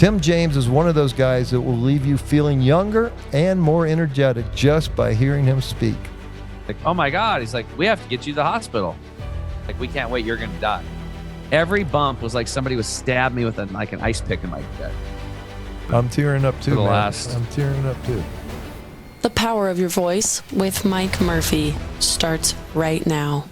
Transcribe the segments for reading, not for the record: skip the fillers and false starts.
Tim James is one of those guys that will leave you feeling younger and more energetic just by hearing him speak. Like, oh my God. He's like, we have to get you to the hospital. Like, we can't wait. You're going to die. Every bump was like somebody was stabbed me with an ice pick in my gut. I'm tearing up too, man. I'm tearing up too. The Power of Your Voice with Mike Murphy starts right now.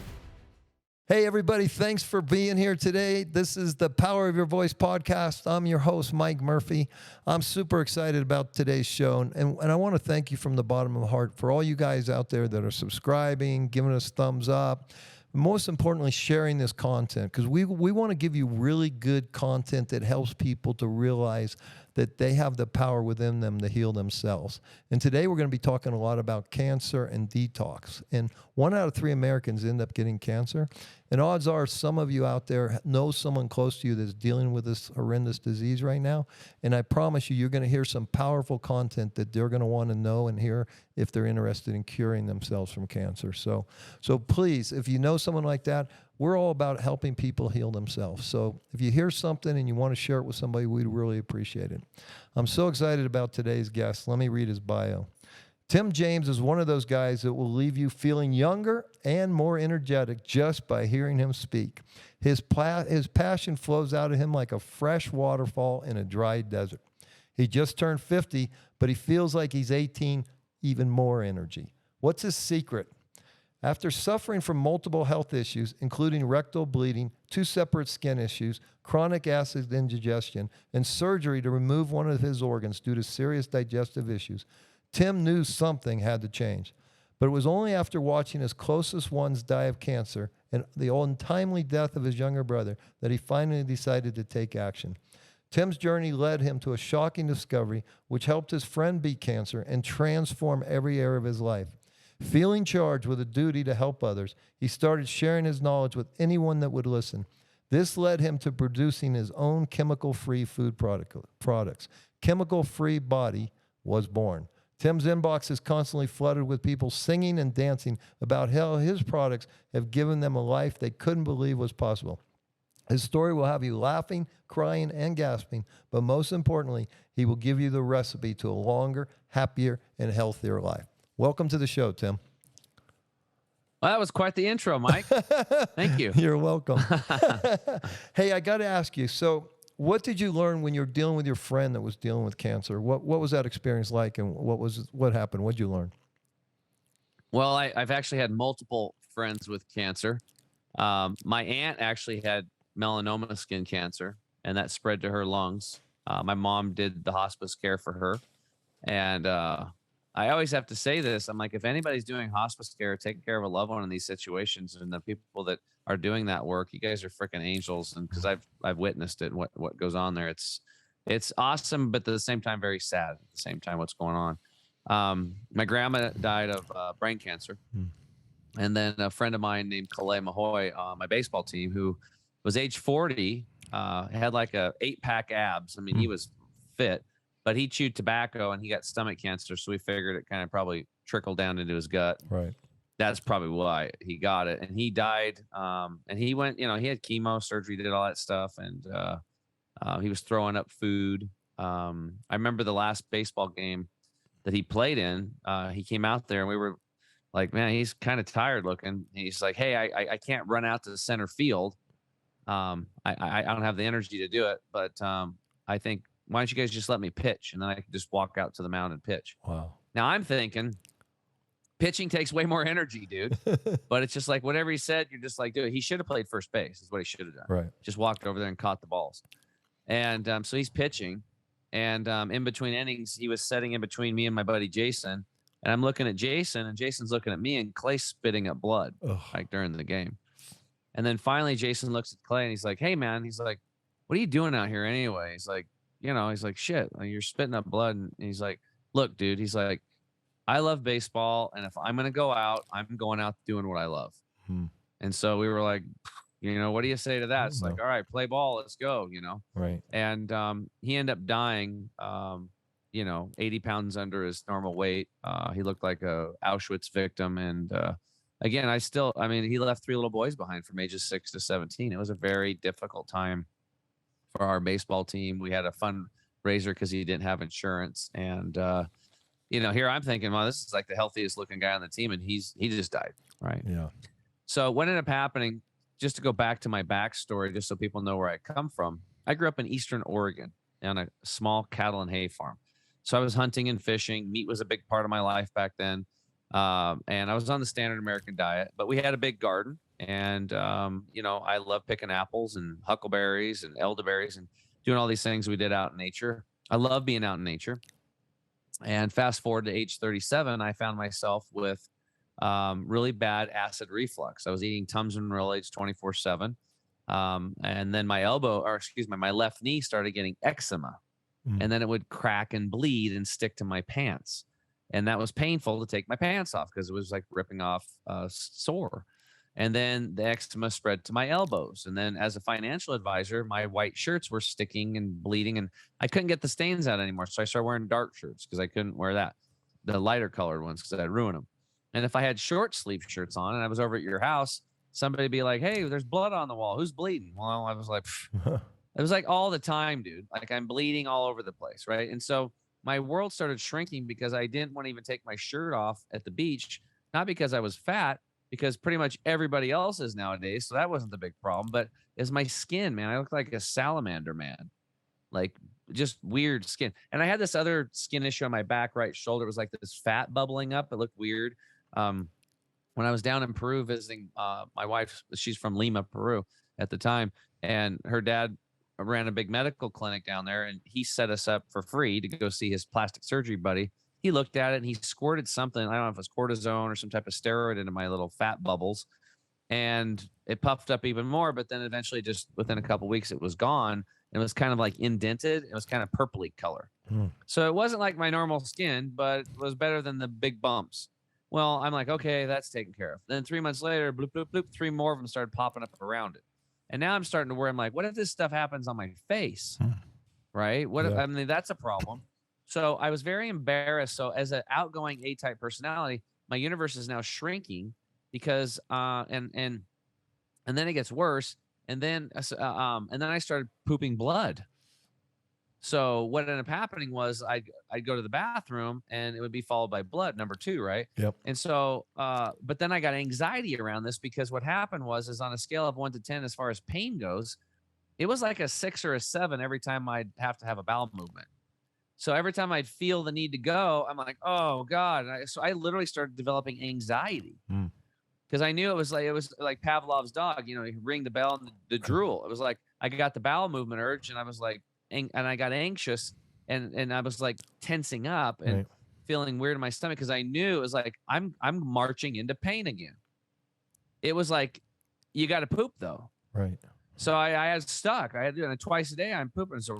Hey, everybody. Thanks for being here today. This is the Power of Your Voice podcast. I'm your host, Mike Murphy. I'm super excited about today's show. And I want to thank you from the bottom of my heart for all you guys out there that are subscribing, giving us thumbs up. Most importantly, sharing this content, because we want to give you really good content that helps people to realize that they have the power within them to heal themselves. And today we're going to be talking a lot about cancer and detox. And 1 out of 3 Americans end up getting cancer. And odds are some of you out there know someone close to you that's dealing with this horrendous disease right now. And I promise you, you're going to hear some powerful content that they're going to want to know and hear if they're interested in curing themselves from cancer. So please, if you know someone like that, we're all about helping people heal themselves. So if you hear something and you want to share it with somebody, we'd really appreciate it. I'm so excited about today's guest. Let me read his bio. Tim James is one of those guys that will leave you feeling younger and more energetic just by hearing him speak. His passion flows out of him like a fresh waterfall in a dry desert. He just turned 50, but he feels like he's 18, even more energy. What's his secret? After suffering from multiple health issues, including rectal bleeding, 2 separate skin issues, chronic acid indigestion, and surgery to remove one of his organs due to serious digestive issues, Tim knew something had to change. But it was only after watching his closest ones die of cancer and the untimely death of his younger brother that he finally decided to take action. Tim's journey led him to a shocking discovery which helped his friend beat cancer and transform every area of his life. Feeling charged with a duty to help others, he started sharing his knowledge with anyone that would listen. This led him to producing his own chemical-free food products. Chemical-free Body was born. Tim's inbox is constantly flooded with people singing and dancing about how his products have given them a life they couldn't believe was possible. His story will have you laughing, crying, and gasping, but most importantly, he will give you the recipe to a longer, happier, and healthier life. Welcome to the show, Tim. Well, that was quite the intro, Mike. Thank you. You're welcome. Hey, I got to ask you, so what did you learn when you were dealing with your friend that was dealing with cancer? What was that experience like, and what happened? What did you learn? Well, I've actually had multiple friends with cancer. My aunt actually had melanoma skin cancer, and that spread to her lungs. My mom did the hospice care for her, and I always have to say this. I'm like, if anybody's doing hospice care, taking care of a loved one in these situations, and the people that are doing that work, you guys are freaking angels. And because I've witnessed it, what goes on there, it's awesome, but at the same time, very sad. At the same time, what's going on? My grandma died of brain cancer, and then a friend of mine named Calais Mahoy on my baseball team, who was age 40, had like a 8-pack abs. I mean, he was fit. But he chewed tobacco and he got stomach cancer. So we figured it kind of probably trickled down into his gut. Right. That's probably why he got it. And he died. And he went, he had chemo, surgery, did all that stuff. And he was throwing up food. I remember the last baseball game that he played in. He came out there and we were like, man, he's kind of tired looking. He's like, hey, I can't run out to the center field. I don't have the energy to do it. But I think, why don't you guys just let me pitch? And then I can just walk out to the mound and pitch. Wow. Now I'm thinking pitching takes way more energy, dude. But it's just like whatever he said, you're just like, dude, he should have played first base is what he should have done. Right. Just walked over there and caught the balls. And so he's pitching. And in between innings, he was sitting in between me and my buddy Jason. And I'm looking at Jason, and Jason's looking at me, and Clay's spitting up blood like during the game. And then finally Jason looks at Clay and he's like, hey, man, he's like, what are you doing out here anyway? He's like, he's like, shit, like, you're spitting up blood. And he's like, look, dude, he's like, I love baseball. And if I'm going to go out, I'm going out doing what I love. And so we were like, what do you say to that? It's like, all right, play ball. Let's go, Right. And he ended up dying, 80 pounds under his normal weight. He looked like a Auschwitz victim. And again, he left 3 little boys behind from ages 6 to 17. It was a very difficult time for our baseball team. We had a fun razor because he didn't have insurance. And here I'm thinking, well, this is like the healthiest looking guy on the team, and he just died, right? Yeah. So what ended up happening, just to go back to my backstory, just so people know where I come from, I grew up in Eastern Oregon on a small cattle and hay farm. So I was hunting and fishing. Meat was a big part of my life back then. And I was on the standard American diet, but we had a big garden. And, I love picking apples and huckleberries and elderberries and doing all these things we did out in nature. I love being out in nature. And fast forward to age 37, I found myself with really bad acid reflux. I was eating Tums and Relics 24/7. And then my left knee started getting eczema. And then it would crack and bleed and stick to my pants. And that was painful to take my pants off because it was like ripping off sore. And then the eczema spread to my elbows. And then as a financial advisor, my white shirts were sticking and bleeding, and I couldn't get the stains out anymore. So I started wearing dark shirts because I couldn't wear the lighter colored ones because I'd ruin them. And if I had short sleeve shirts on and I was over at your house, somebody would be like, hey, there's blood on the wall. Who's bleeding? Well, I was like, it was like all the time, dude. Like I'm bleeding all over the place, right? And so my world started shrinking because I didn't want to even take my shirt off at the beach, not because I was fat, because pretty much everybody else is nowadays. So that wasn't the big problem, but it's my skin, man. I look like a salamander, man. Like just weird skin. And I had this other skin issue on my back right shoulder. It was like this fat bubbling up. It looked weird. When I was down in Peru visiting my wife, she's from Lima, Peru at the time, and her dad ran a big medical clinic down there, and he set us up for free to go see his plastic surgery buddy. He looked at it and he squirted something. I don't know if it was cortisone or some type of steroid into my little fat bubbles, and it puffed up even more. But then eventually, just within a couple of weeks, it was gone. It was kind of like indented. It was kind of purpley color. So it wasn't like my normal skin, but it was better than the big bumps. Well, I'm like, okay, that's taken care of. Then 3 months later, bloop, bloop, bloop, 3 more of them started popping up around it. And now I'm starting to worry. I'm like, what if this stuff happens on my face? Right? What if, I mean, that's a problem. So I was very embarrassed. So as an outgoing A-type personality, my universe is now shrinking because, and then it gets worse. And then I started pooping blood. So what ended up happening was I'd go to the bathroom and it would be followed by blood, number 2, right? Yep. And so, but then I got anxiety around this because what happened is on a scale of 1 to 10, as far as pain goes, it was like a 6 or a 7 every time I'd have to have a bowel movement. So every time I'd feel the need to go, I'm like, oh God. So I literally started developing anxiety because I knew it was like Pavlov's dog, you ring the bell and the drool. It was like, I got the bowel movement urge and I was like, and I got anxious and I was like tensing up and feeling weird in my stomach because I knew it was like I'm marching into pain again. It was like you got to poop though, right? So I had stuck. I had twice a day I'm pooping. So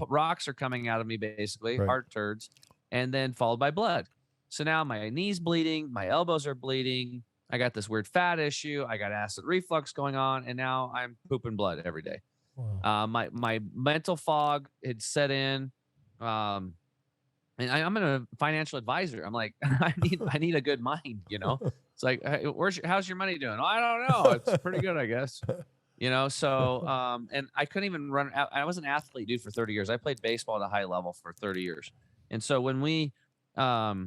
rocks are coming out of me basically, heart turds, and then followed by blood. So now my knees bleeding, my elbows are bleeding. I got this weird fat issue. I got acid reflux going on, and now I'm pooping blood every day. Wow. My mental fog had set in, and I'm a financial advisor. I'm like, I need a good mind, It's like, hey, how's your money doing? Oh, I don't know. It's pretty good, I guess. So and I couldn't even run. I was an athlete, dude, for 30 years. I played baseball at a high level for 30 years, and so when we, I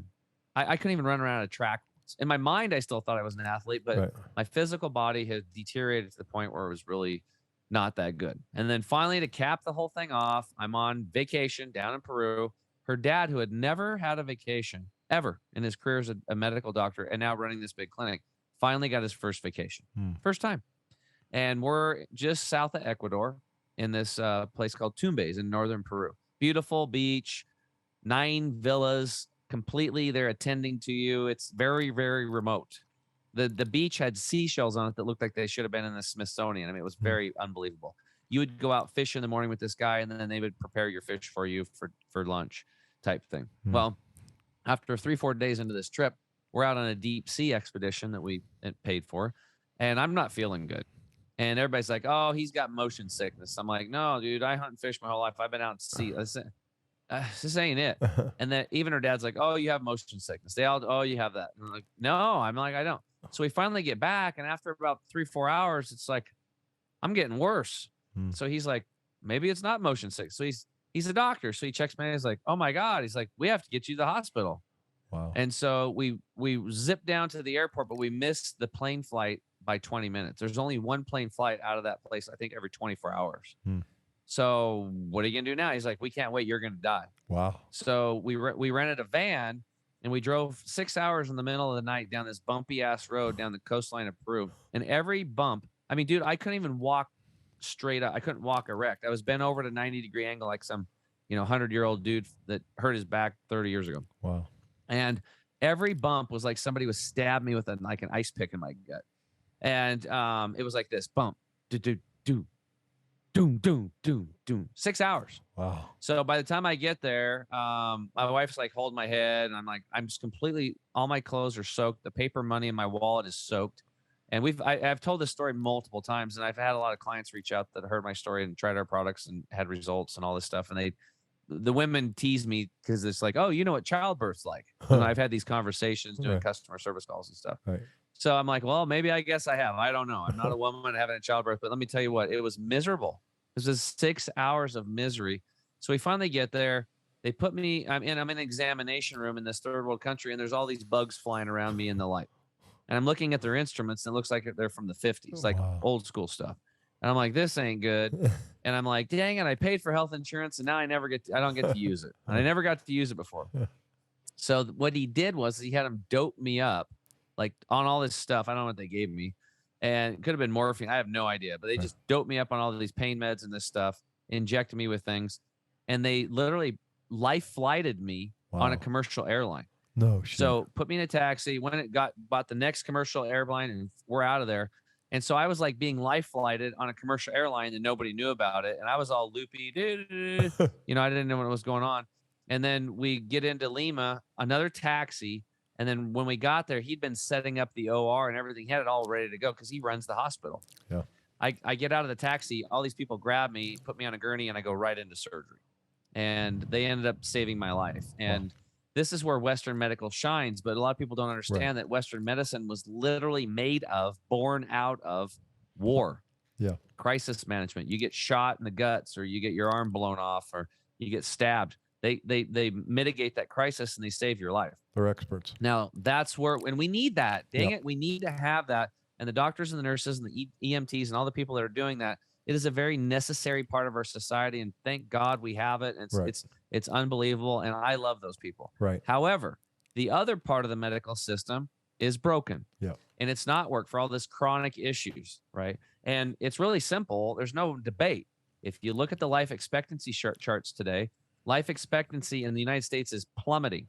couldn't even run around a track. In my mind, I still thought I was an athlete, but my physical body had deteriorated to the point where it was really not that good. And then finally, to cap the whole thing off, I'm on vacation down in Peru. Her dad, who had never had a vacation ever in his career as a medical doctor and now running this big clinic, finally got his first vacation. First time. And we're just south of Ecuador in this place called Tumbes in northern Peru. Beautiful beach, 9 villas, completely they're attending to you. It's very, very remote. The beach had seashells on it that looked like they should have been in the Smithsonian. I mean, it was very unbelievable. You would go out fish in the morning with this guy, and then they would prepare your fish for you for lunch type thing. Well, after 3-4 days into this trip, we're out on a deep sea expedition that we paid for, and I'm not feeling good. And everybody's like, oh, he's got motion sickness. I'm like, no, dude, I hunt and fish my whole life. I've been out to sea. This ain't it. And then even her dad's like, oh, you have motion sickness. They all, oh, you have that. And I'm like, no, I'm like, I don't. So we finally get back. And after about 3-4 hours, it's like, I'm getting worse. So he's like, maybe it's not motion sickness. So he's He's a doctor. So he checks me. He's like, oh my God. He's like, we have to get you to the hospital. Wow. And so we zipped down to the airport, but we missed the plane flight by 20 minutes. There's only one plane flight out of that place, I think, every 24 hours. So what are you going to do now? He's like, we can't wait. You're going to die. Wow. So we rented a van and we drove 6 hours in the middle of the night down this bumpy ass road down the coastline of Peru. And every bump, I mean, dude, I couldn't even walk straight up. I couldn't walk erect. I was bent over at a 90-degree angle like some, 100-year-old dude that hurt his back 30 years ago. Wow. And every bump was like somebody was stabbed me with an ice pick in my gut. And it was like this bump, do, do, do, doom, doom, doom, doom, 6 hours. Wow. So by the time I get there, my wife's like holding my head and I'm just completely, all my clothes are soaked. The paper money in my wallet is soaked. And I've told this story multiple times, and I've had a lot of clients reach out that heard my story and tried our products and had results and all this stuff. And the women tease me because it's like, oh, you know what childbirth's like. And I've had these conversations doing customer service calls and stuff. Right. So I'm like, well, maybe I guess I have. I don't know. I'm not a woman having a childbirth, but let me tell you what, it was miserable. It was 6 hours of misery. So we finally get there. They put me, I'm in an examination room in this third world country, and there's all these bugs flying around me in the light. And I'm looking at their instruments, and it looks like they're from the 50s, like old school stuff. And I'm like, this ain't good. And I'm like, dang it, I paid for health insurance, and now I don't get to use it. And I never got to use it before. So what he did was he had them dope me up, like on all this stuff. I don't know what they gave me. And it could have been morphine. I have no idea. But they just doped me up on all of these pain meds and this stuff, injected me with things. And they literally life flighted me on a commercial airline. No shit. So put me in a taxi, bought the next commercial airline, and we're out of there. And so I was like being life flighted on a commercial airline and nobody knew about it. And I was all loopy. I didn't know what was going on. And then we get into Lima, another taxi. And then when we got there, he'd been setting up the OR and everything. He had it all ready to go because he runs the hospital. Yeah. I get out of the taxi. All these people grab me, put me on a gurney, and I go right into surgery. And they ended up saving my life. And this is where Western medical shines. But a lot of people don't understand that Western medicine was literally born out of war. Yeah. Crisis management. You get shot in the guts, or you get your arm blown off, or you get stabbed. They mitigate that crisis and they save your life. They're experts. Now that's where, and we need that. Dang it, we need to have that. And the doctors and the nurses and the EMTs and all the people that are doing that, it is a very necessary part of our society. And thank God we have it. It's unbelievable, and I love those people. Right. However, the other part of the medical system is broken. Yeah. And it's not work for all this chronic issues, right? And it's really simple. There's no debate. If you look at the life expectancy charts today, life expectancy in the United States is plummeting.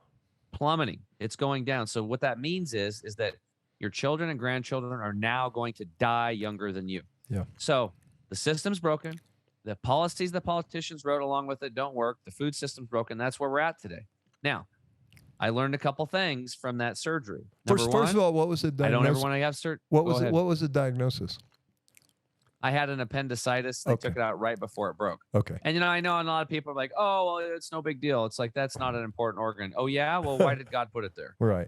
It's going down. So what that means is that your children and grandchildren are now going to die younger than you. Yeah. So the system's broken. The policies the politicians wrote along with it don't work. The food system's broken. That's where we're at today. Now, I learned a couple things from that surgery. First of all, what was the diagnosis? I don't ever want to have surgery. What was the diagnosis? I had an appendicitis. They took it out right before it broke. Okay. And I know a lot of people are like, oh, well, it's no big deal. It's like, that's not an important organ. Oh yeah? Well, why did God put it there? Right.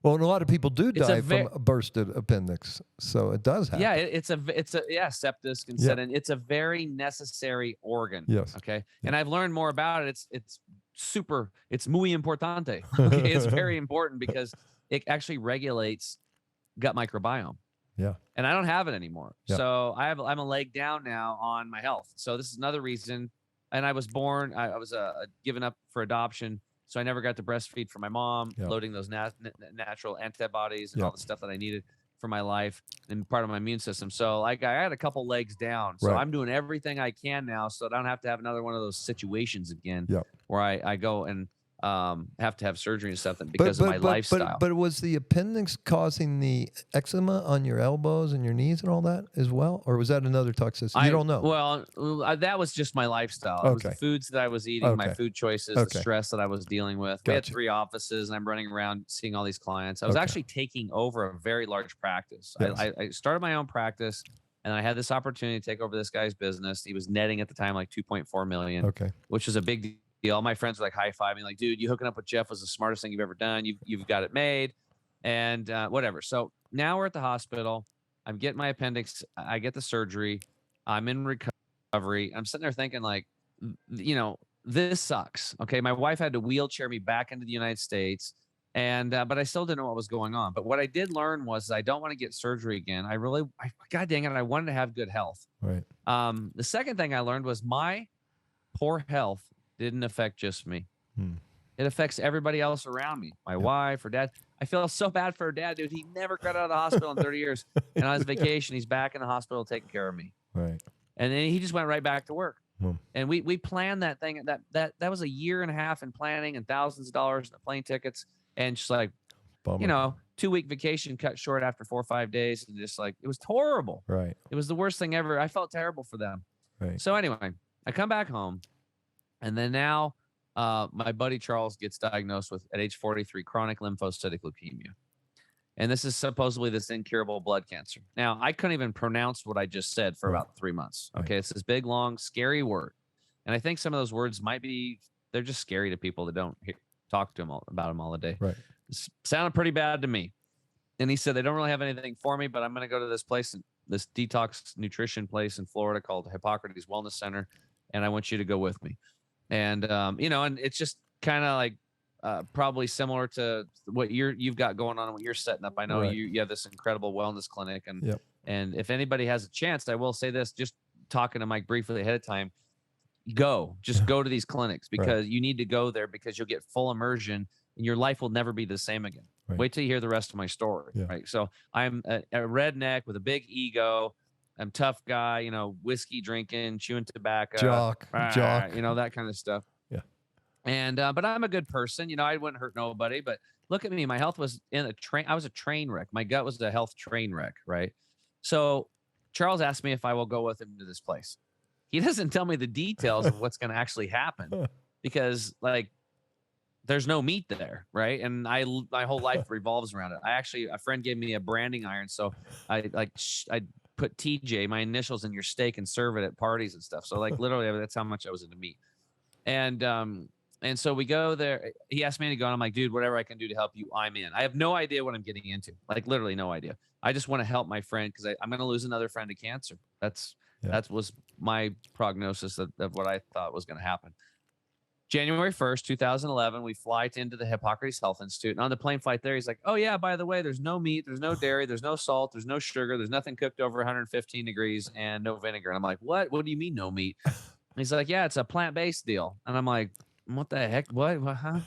Well, and a lot of people do die from a bursted appendix. So it does happen. Yeah, it's a sepsis and set in. It's a very necessary organ. Yes. Okay. Yeah. And I've learned more about it. It's muy importante. Okay. It's very important because it actually regulates gut microbiome. Yeah. And I don't have it anymore. Yeah. So I'm a leg down now on my health. So this is another reason. And I was born, I was given up for adoption. So I never got to breastfeed for my mom, loading those natural antibodies and all the stuff that I needed for my life and part of my immune system. So I had a couple legs down. So I'm doing everything I can now so I don't have to have another one of those situations again where I go and have to have surgery and stuff because of my lifestyle. But was the appendix causing the eczema on your elbows and your knees and all that as well? Or was that another toxicity? You don't know. Well, that was just my lifestyle. It was the foods that I was eating, my food choices, the stress that I was dealing with. We had 3 offices and I'm running around seeing all these clients. I was actually taking over a very large practice. Yes. I started my own practice and I had this opportunity to take over this guy's business. He was netting at the time like 2.4 million, which was a big deal. All my friends were like high-fiving, like, dude, you hooking up with Jeff was the smartest thing you've ever done. You've got it made and whatever. So now we're at the hospital. I'm getting my appendix. I get the surgery. I'm in recovery. I'm sitting there thinking like, this sucks. Okay. My wife had to wheelchair me back into the United States. And, but I still didn't know what was going on. But what I did learn was I don't want to get surgery again. God dang it, I wanted to have good health. Right. The second thing I learned was my poor health didn't affect just me. It affects everybody else around me. My wife or dad. I feel so bad for her dad, dude. He never got out of the hospital in 30 years. And on his vacation, he's back in the hospital taking care of me. Right. And then he just went right back to work. And we planned that thing. That was a year and a half in planning and thousands of dollars in the plane tickets. And just like, Bummer. 2-week vacation cut short after 4 or 5 days. And just like, it was horrible. Right. It was the worst thing ever. I felt terrible for them. Right. So anyway, I come back home. And then now my buddy Charles gets diagnosed with, at age 43, chronic lymphocytic leukemia. And this is supposedly this incurable blood cancer. Now, I couldn't even pronounce what I just said for about 3 months. Okay. It's this big, long, scary word. And I think some of those words they're just scary to people that don't talk to them about them all the day. Right. It sounded pretty bad to me. And he said, they don't really have anything for me, but I'm going to go to this place, this detox nutrition place in Florida called Hippocrates Wellness Center. And I want you to go with me. And, and it's just kind of like probably similar to what you've got going on and what you're setting up. I know you have this incredible wellness clinic. And if anybody has a chance, I will say this, just talking to Mike briefly ahead of time, go to these clinics because you need to go there because you'll get full immersion and your life will never be the same again. Right. Wait till you hear the rest of my story. Yeah. Right. So I'm a redneck with a big ego. I'm tough guy, whiskey drinking, chewing tobacco, jock, that kind of stuff. Yeah. And, but I'm a good person, I wouldn't hurt nobody, but look at me. My health was I was a train wreck. My gut was a health train wreck. Right. So Charles asked me if I will go with him to this place. He doesn't tell me the details of what's going to actually happen because there's no meat there. Right. And my whole life revolves around it. A friend gave me a branding iron. So I put TJ, my initials, in your steak and serve it at parties and stuff. So literally that's how much I was into meat. And so we go there. He asked me to go and I'm like, dude, whatever I can do to help you, I'm in. I have no idea what I'm getting into. Literally no idea. I just want to help my friend because I'm going to lose another friend to cancer. That was my prognosis of what I thought was going to happen. January 1st, 2011, we fly into the Hippocrates Health Institute. And on the plane flight there, he's like, oh, yeah, by the way, there's no meat, there's no dairy, there's no salt, there's no sugar, there's nothing cooked over 115 degrees and no vinegar. And I'm like, what? What do you mean no meat? And he's like, yeah, it's a plant-based deal. And I'm like, what the heck? What? Huh?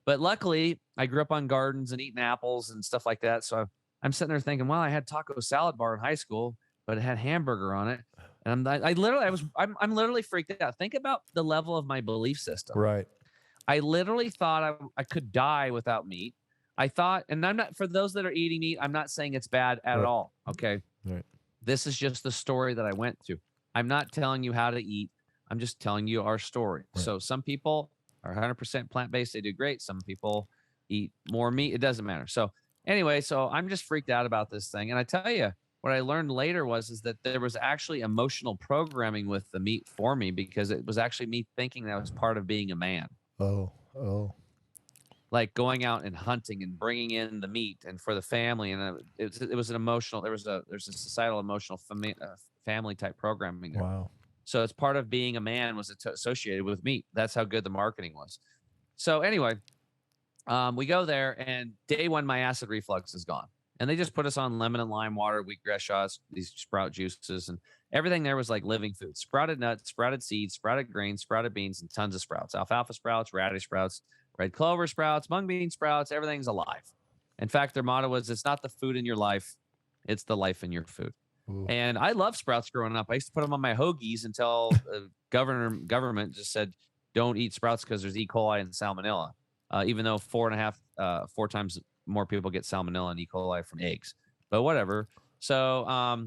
But luckily, I grew up on gardens and eating apples and stuff like that. So I'm sitting there thinking, well, I had taco salad bar in high school, but it had hamburger on it. And I'm literally freaked out. Think about the level of my belief system. Right. I literally thought I could die without meat. I thought, and I'm not, for those that are eating meat, I'm not saying it's bad at all. Okay. Right. This is just the story that I went through. I'm not telling you how to eat. I'm just telling you our story. Right. So some people are 100% plant-based. They do great. Some people eat more meat. It doesn't matter. So anyway, so I'm just freaked out about this thing. And I tell you, what I learned later is that there was actually emotional programming with the meat for me because it was actually me thinking that was part of being a man. Oh. Like going out and hunting and bringing in the meat and for the family. And it was an emotional, there's a societal emotional family type programming there. Wow. So it's part of being a man was associated with meat. That's how good the marketing was. So anyway, we go there and day one, my acid reflux is gone. And they just put us on lemon and lime water, wheatgrass shots, these sprout juices, and everything there was like living food. Sprouted nuts, sprouted seeds, sprouted grains, sprouted beans, and tons of sprouts. Alfalfa sprouts, radish sprouts, red clover sprouts, mung bean sprouts, everything's alive. In fact, their motto was, it's not the food in your life, it's the life in your food. Ooh. And I loved sprouts growing up. I used to put them on my hoagies until the government just said, don't eat sprouts because there's E. coli and salmonella, even though 4 times more people get salmonella and E. coli from eggs, but whatever. So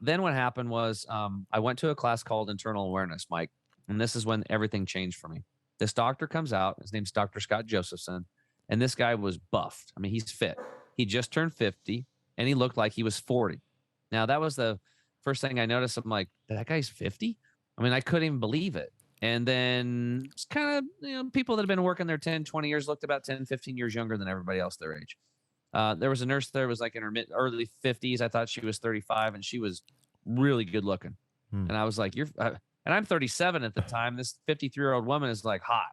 then what happened was I went to a class called Internal Awareness, Mike, and this is when everything changed for me. This doctor comes out. His name's Dr. Scott Josephson, and this guy was buffed. I mean, he's fit. He just turned 50, and he looked like he was 40. Now, that was the first thing I noticed. I'm like, that guy's 50? I mean, I couldn't even believe it. And then it's kind of, people that have been working there 10, 20 years looked about 10, 15 years younger than everybody else their age. There was a nurse there, was like in her early 50s. I thought she was 35 and she was really good looking. And I was like, I And I'm 37 at the time. This 53-year-old woman is like hot.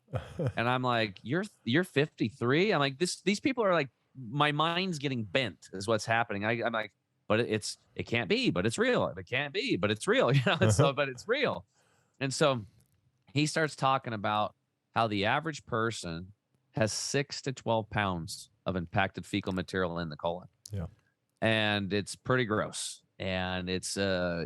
And I'm like, you're 53? I'm like, these people are like, my mind's getting bent is what's happening. I'm like, but it can't be, but it's real. It can't be, but it's real. But it's real. And so he starts talking about how the average person has 6 to 12 pounds of impacted fecal material in the colon. Yeah. And it's pretty gross. And it's a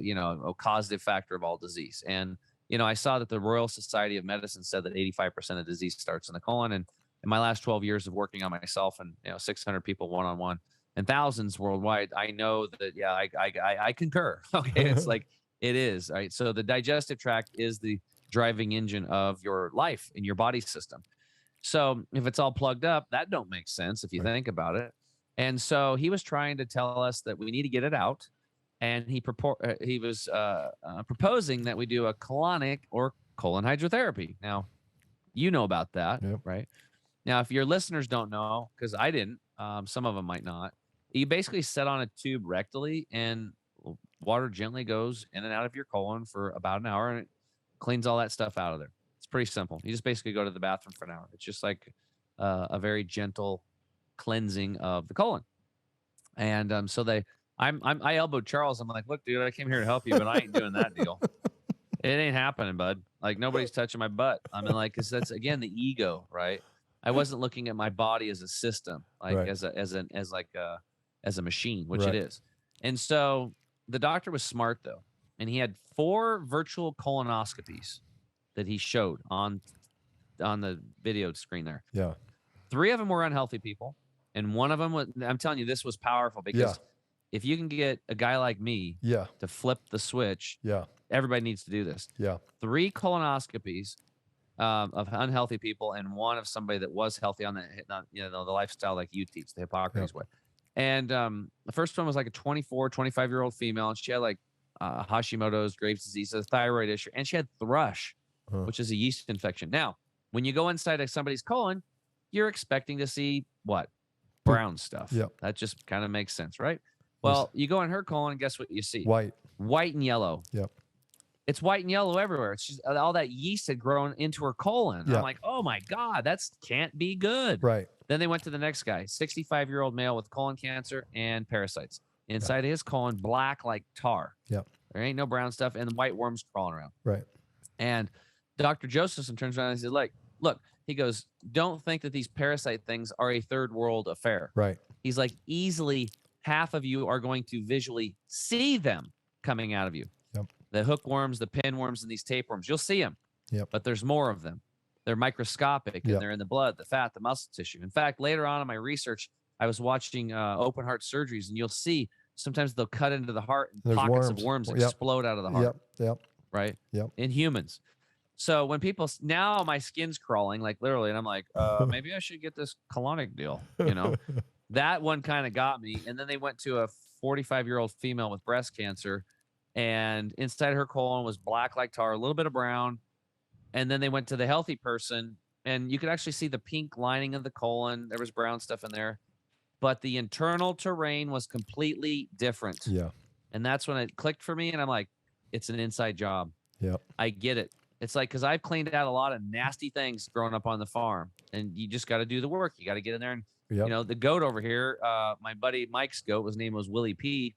causative factor of all disease. And I saw that the Royal Society of Medicine said that 85% of disease starts in the colon. And in my last 12 years of working on myself and 600 people one-on-one and thousands worldwide, I know that I concur. Okay, it's like it is, right? So the digestive tract is the driving engine of your life in your body system. So if it's all plugged up, that don't make sense if you think about it. And so he was trying to tell us that we need to get it out. And he was proposing that we do a colonic or colon hydrotherapy. Now, you know about that, right? Now, if your listeners don't know, because I didn't, some of them might not, you basically set on a tube rectally and water gently goes in and out of your colon for about an hour and it cleans all that stuff out of there. It's pretty simple. You just basically go to the bathroom for an hour. It's just like a very gentle cleansing of the colon. And I elbowed Charles. I'm like, look, dude, I came here to help you, but I ain't doing that deal. It ain't happening, bud. Like nobody's touching my butt. I mean, like, cause that's again, the ego, right? I wasn't looking at my body as a system, like as a machine, which it is. And so the doctor was smart though. And he had 4 virtual colonoscopies that he showed on the video screen there. Yeah. 3 of them were unhealthy people. And one of them was, I'm telling you, this was powerful because if you can get a guy like me to flip the switch, everybody needs to do this. 3 colonoscopies of unhealthy people and 1 of somebody that was healthy on the lifestyle like you teach, the Hippocrates way. And the first one was like a 24, 25-year-old female, and she had like Hashimoto's, Graves' disease, a thyroid issue, and she had thrush, which is a yeast infection. Now, when you go inside of somebody's colon, you're expecting to see what? Brown stuff. That just kind of makes sense, right? Well, you go in her colon, and guess what you see? White and yellow. It's white and yellow everywhere. It's just all that yeast had grown into her colon. I'm like, oh my God, that's can't be good. Then they went to the next guy, 65-year-old male with colon cancer and parasites. Inside of his colon, black like tar. There ain't no brown stuff, and the white worms crawling around. And Dr. Josephson turns around and says, like, look, he goes, don't think that these parasite things are a third world affair. He's like, easily half of you are going to visually see them coming out of you. The hookworms, the pinworms, and these tapeworms, you'll see them. But there's more of them. They're microscopic, and they're in the blood, the fat, the muscle tissue. In fact, later on in my research, I was watching open heart surgeries, and you'll see sometimes they'll cut into the heart and pockets of worms explode out of the heart. In humans. So when people, now my skin's crawling, like literally, and I'm like, maybe I should get this colonic deal, That one kind of got me. And then they went to a 45-year-old female with breast cancer, and inside her colon was black like tar, a little bit of brown. And then they went to the healthy person, and you could actually see the pink lining of the colon. There was brown stuff in there, but the internal terrain was completely different. And that's when it clicked for me. And I'm like, it's an inside job. I get it. It's like, cause I've cleaned out a lot of nasty things growing up on the farm, and you just got to do the work. You got to get in there and, the goat over here, my buddy Mike's goat, his name was Willie P.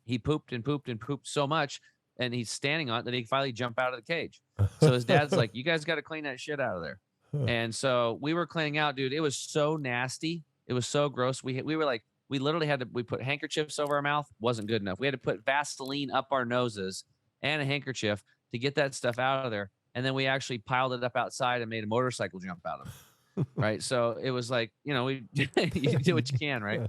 He pooped and pooped and pooped so much, and he's standing on it that he finally jumped out of the cage. So his dad's like, you guys got to clean that shit out of there. And so we were cleaning out, dude. It was so nasty. It was so gross. We were like, we literally had to, we put handkerchiefs over our mouth. Wasn't good enough. We had to put Vaseline up our noses and a handkerchief to get that stuff out of there. And then we actually piled it up outside and made a motorcycle jump out of it. Right. So it was like, you do what you can. Right.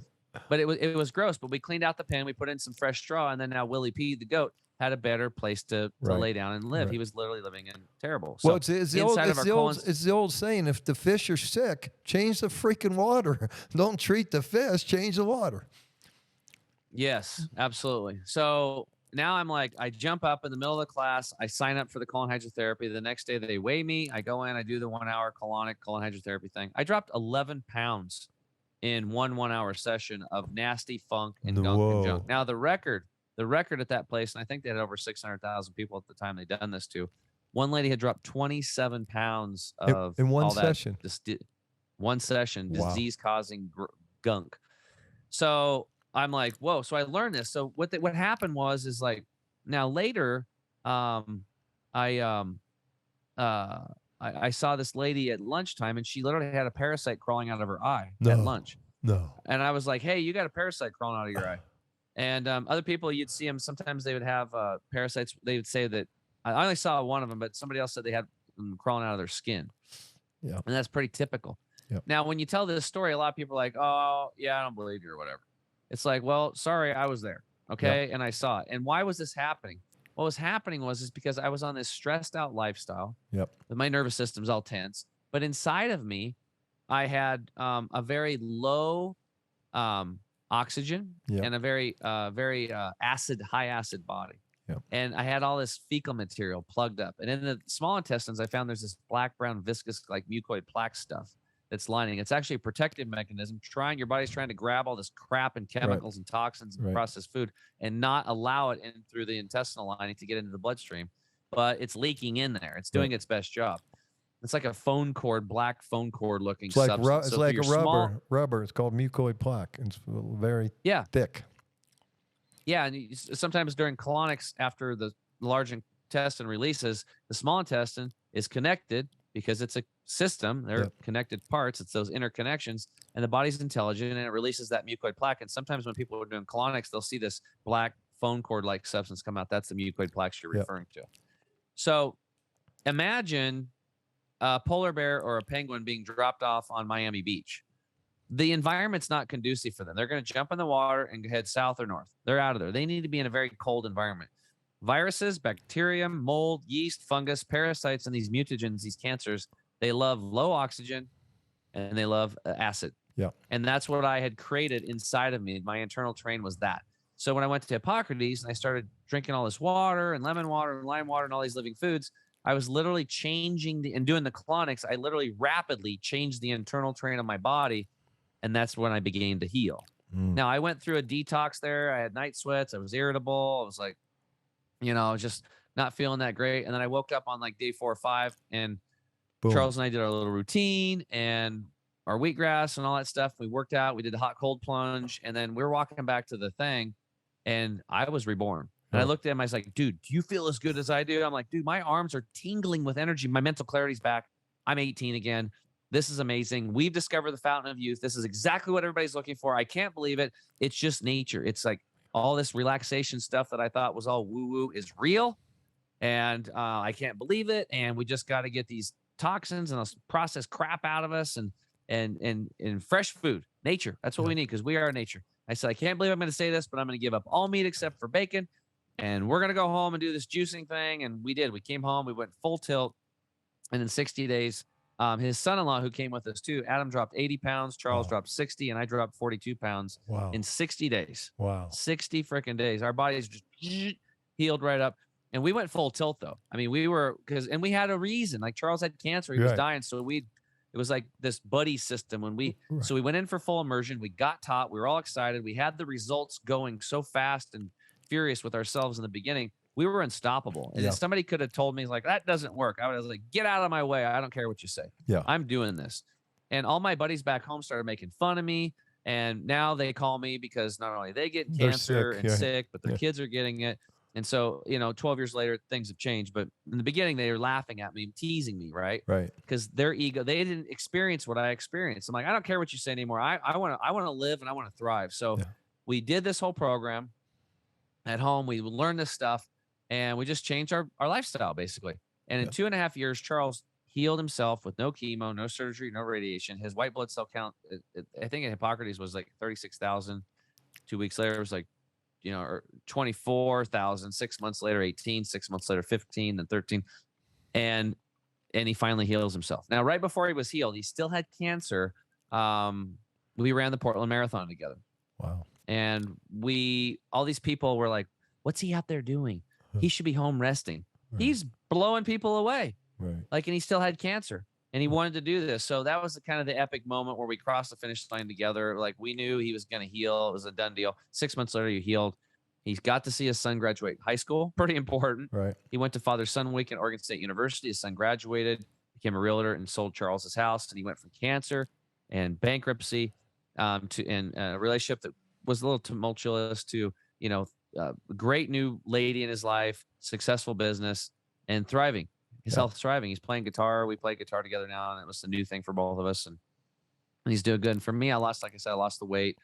But it was gross, but we cleaned out the pen. We put in some fresh straw. And then now Willie P, the goat, had a better place to lay down and live. He was literally living in terrible. So well, it's the old saying, if the fish are sick, change the freaking water. Don't treat the fish, change the water. Yes, absolutely. So now I'm like, I jump up in the middle of the class. I sign up for the colon hydrotherapy. The next day they weigh me. I go in, I do the 1 hour colon hydrotherapy thing. I dropped 11 pounds in one 1 hour session of nasty funk and gunk and junk. Now the record the record at that place, and I think they had over 600,000 people at the time they'd done this to. One lady had dropped 27 pounds of in one all session. that, one session, Wow. disease-causing gunk. So I'm like, whoa. So I learned this. So what happened is like, now later, I saw this lady at lunchtime, and she literally had a parasite crawling out of her eye at lunch. No. And I was like, hey, you got a parasite crawling out of your eye. And other people, you'd see them. Sometimes they would have parasites. They would say that I only saw one of them, but somebody else said they had them crawling out of their skin. Yeah. And that's pretty typical. Yep. Now, when you tell this story, a lot of people are like, oh, yeah, I don't believe you or whatever. It's like, well, sorry, I was there. Okay. Yep. And I saw it. And why was this happening? What was happening is because I was on this stressed out lifestyle. Yep. My nervous system's all tense. But inside of me, I had a very low oxygen and a very high acid body. Yep. And I had all this fecal material plugged up. And in the small intestines, I found there's this black, brown, viscous, like mucoid plaque stuff that's lining. It's actually a protective mechanism. Your body's trying to grab all this crap and chemicals and toxins and processed food and not allow it in through the intestinal lining to get into the bloodstream. But it's leaking in there. It's doing its best job. It's like a phone cord, black phone cord looking substance. It's like a rubber. It's called mucoid plaque. It's very thick. Yeah, and sometimes during colonics, after the large intestine releases, the small intestine is connected because it's a system. They're connected parts. It's those interconnections, and the body's intelligent, and it releases that mucoid plaque. And sometimes when people are doing colonics, they'll see this black phone cord-like substance come out. That's the mucoid plaques you're referring to. So imagine a polar bear or a penguin being dropped off on Miami Beach. The environment's not conducive for them. They're going to jump in the water and head south or north. They're out of there. They need to be in a very cold environment. Viruses, bacterium, mold, yeast, fungus, parasites, and these mutagens, these cancers, they love low oxygen and they love acid. Yeah. And that's what I had created inside of me. My internal terrain was that. So when I went to Hippocrates and I started drinking all this water and lemon water and lime water and all these living foods, I was literally changing and doing the colonics. I literally rapidly changed the internal terrain of my body. And that's when I began to heal. Now, I went through a detox there. I had night sweats. I was irritable. I was like, just not feeling that great. And then I woke up on like day 4 or 5, and boom. Charles and I did our little routine and our wheatgrass and all that stuff. We worked out. We did the hot cold plunge. And then we were walking back to the thing, and I was reborn. And I looked at him. I was like, dude, do you feel as good as I do? I'm like, dude, my arms are tingling with energy. My mental clarity's back. I'm 18 again. This is amazing. We've discovered the fountain of youth. This is exactly what everybody's looking for. I can't believe it. It's just nature. It's like all this relaxation stuff that I thought was all woo-woo is real. And I can't believe it. And we just got to get these toxins and processed crap out of us and fresh food, nature. That's what we need, because we are nature. I said, I can't believe I'm going to say this, but I'm going to give up all meat except for bacon. And we're going to go home and do this juicing thing. And we did. We came home. We went full tilt. And in 60 days, his son-in-law, who came with us too, Adam, dropped 80 pounds. Charles dropped 60, and I dropped 42 pounds in 60 days. Wow. 60 freaking days. Our bodies just healed right up. And we went full tilt, though. I mean, and we had a reason. Like, Charles had cancer. He was dying. So it was like this buddy system so we went in for full immersion. We got taught. We were all excited. We had the results going so fast and furious with ourselves in the beginning. We were unstoppable. And if somebody could have told me, like, that doesn't work, I was like, get out of my way. I don't care what you say. Yeah. I'm doing this. And all my buddies back home started making fun of me. And now they call me because not only they get cancer sick, but their kids are getting it. And so, 12 years later, things have changed. But in the beginning, they were laughing at me, teasing me, right? Right. Because their ego, they didn't experience what I experienced. I'm like, I don't care what you say anymore. I want to live and I want to thrive. So we did this whole program at home. We learned this stuff. And we just changed our lifestyle, basically. And in 2.5 years, Charles healed himself with no chemo, no surgery, no radiation. His white blood cell count, I think at Hippocrates, was like 36,000. 2 weeks later, it was like, or 24,000. 6 months later, 18. 6 months later, 15, then 13. And he finally heals himself. Now, right before he was healed, he still had cancer. We ran the Portland Marathon together. Wow. And all these people were like, what's he out there doing? He should be home resting. Right. He's blowing people away. Right. And he still had cancer, and he wanted to do this. So that was kind of the epic moment where we crossed the finish line together. Like, we knew he was going to heal. It was a done deal. 6 months later, he healed. He's got to see his son graduate high school. Pretty important. Right. He went to father-son week at Oregon State University. His son graduated, became a realtor, and sold Charles's house. And he went from cancer and bankruptcy to a relationship that was a little tumultuous to, a great new lady in his life, successful business, and thriving. His health thriving. He's playing guitar. We play guitar together now, and it was a new thing for both of us. And he's doing good. And for me, like I said, I lost the weight.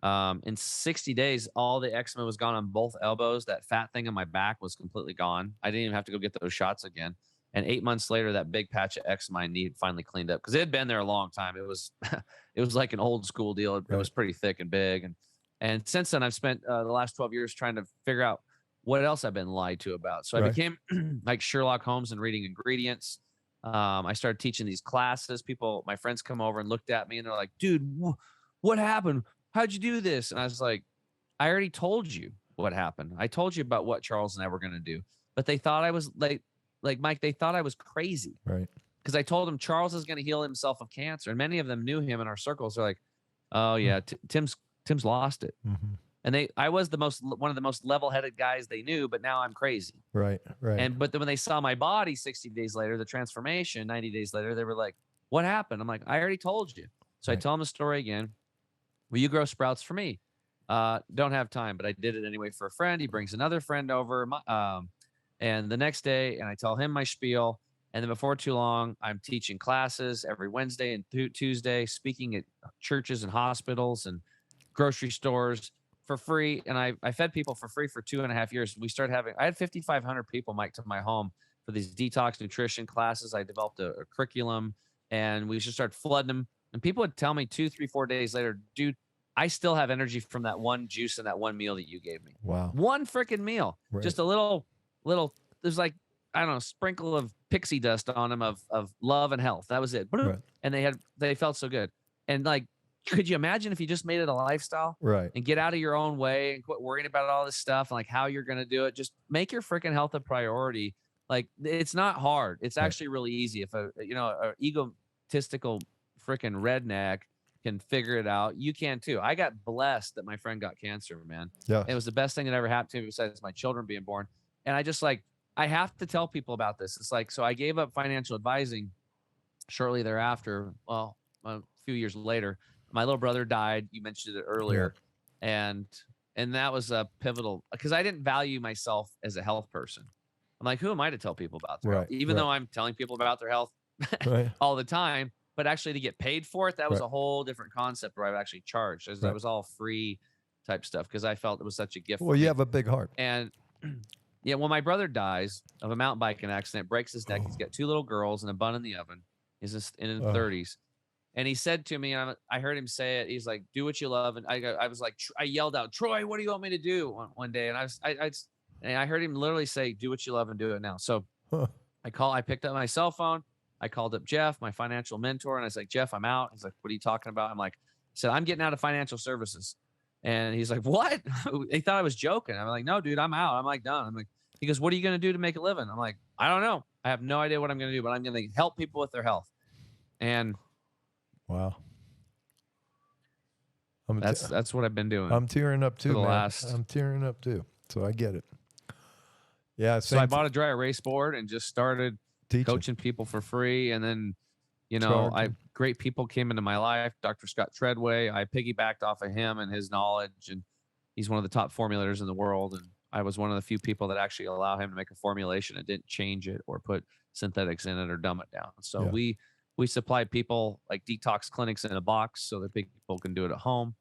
In 60 days, all the eczema was gone on both elbows. That fat thing on my back was completely gone. I didn't even have to go get those shots again. And 8 months later, that big patch of eczema I need finally cleaned up because it had been there a long time. It was, it was like an old school deal. It was pretty thick and big. And since then, I've spent the last 12 years trying to figure out what else I've been lied to about. So I became like Sherlock Holmes and reading ingredients. I started teaching these classes. My friends come over and looked at me and they're like, dude, what happened? How'd you do this? And I was like, I already told you what happened. I told you about what Charles and I were going to do, but they thought I was like Mike, they thought I was crazy. Right. Because I told them Charles is going to heal himself of cancer. And many of them knew him in our circles. They're like, oh yeah, Tim's lost it. Mm-hmm. And I was one of the most level-headed guys they knew, but now I'm crazy. Right. But then when they saw my body 60 days later, the transformation, 90 days later, they were like, what happened? I'm like, I already told you. So I tell them the story again. Will you grow sprouts for me? Don't have time, but I did it anyway for a friend. He brings another friend over. And the next day, and I tell him my spiel. And then before too long, I'm teaching classes every Wednesday and Tuesday, speaking at churches and hospitals and grocery stores for free. And I fed people for free for 2.5 years. I had 5,500 people, Mike, to my home for these detox nutrition classes. I developed a curriculum and we just started flooding them. And people would tell me 2, 3, 4 days later, dude, I still have energy from that one juice and that one meal that you gave me. Wow. One freaking meal. Right. Just a little, there's like, I don't know, sprinkle of pixie dust on them of love and health. That was it. Right. And they felt so good. And like, could you imagine if you just made it a lifestyle? Right. And get out of your own way and quit worrying about all this stuff and like how you're going to do it. Just make your freaking health a priority. Like, it's not hard. It's actually really easy. If an egotistical freaking redneck can figure it out, you can too. I got blessed that my friend got cancer, man. Yeah. It was the best thing that ever happened to me besides my children being born. And I have to tell people about this. It's like, so I gave up financial advising shortly thereafter. Well, a few years later, my little brother died. You mentioned it earlier. Yeah. And that was a pivotal, because I didn't value myself as a health person. I'm like, who am I to tell people about their health? Even though I'm telling people about their health all the time, but actually to get paid for it, that was a whole different concept where I've actually charged. That was all free type stuff because I felt it was such a gift. Well, you have a big heart. And yeah, when my brother dies of a mountain biking accident, breaks his neck, he's got 2 little girls and a bun in the oven. He's just in his 30s. And he said to me, and I heard him say it, he's like, do what you love. And I was like, I yelled out, Troy, what do you want me to do one day? And I heard him literally say, do what you love and do it now. So I picked up my cell phone. I called up Jeff, my financial mentor, and I was like, Jeff, I'm out. He's like, what are you talking about? I'm like, I said, I'm getting out of financial services. And he's like, what? He thought I was joking. I'm like, no, dude, I'm out. I'm like, done. I'm like, he goes, what are you going to do to make a living? I'm like, I don't know. I have no idea what I'm going to do, but I'm going to help people with their health. And wow. That's what I've been doing. I'm tearing up too, man. I'm tearing up too. So I get it. Yeah. So I bought a dry erase board and just started coaching people for free. And then, great people came into my life. Dr. Scott Treadway, I piggybacked off of him and his knowledge. And he's one of the top formulators in the world. And I was one of the few people that actually allow him to make a formulation and didn't change it or put synthetics in it or dumb it down. So we supply people like detox clinics in a box so that people can do it at home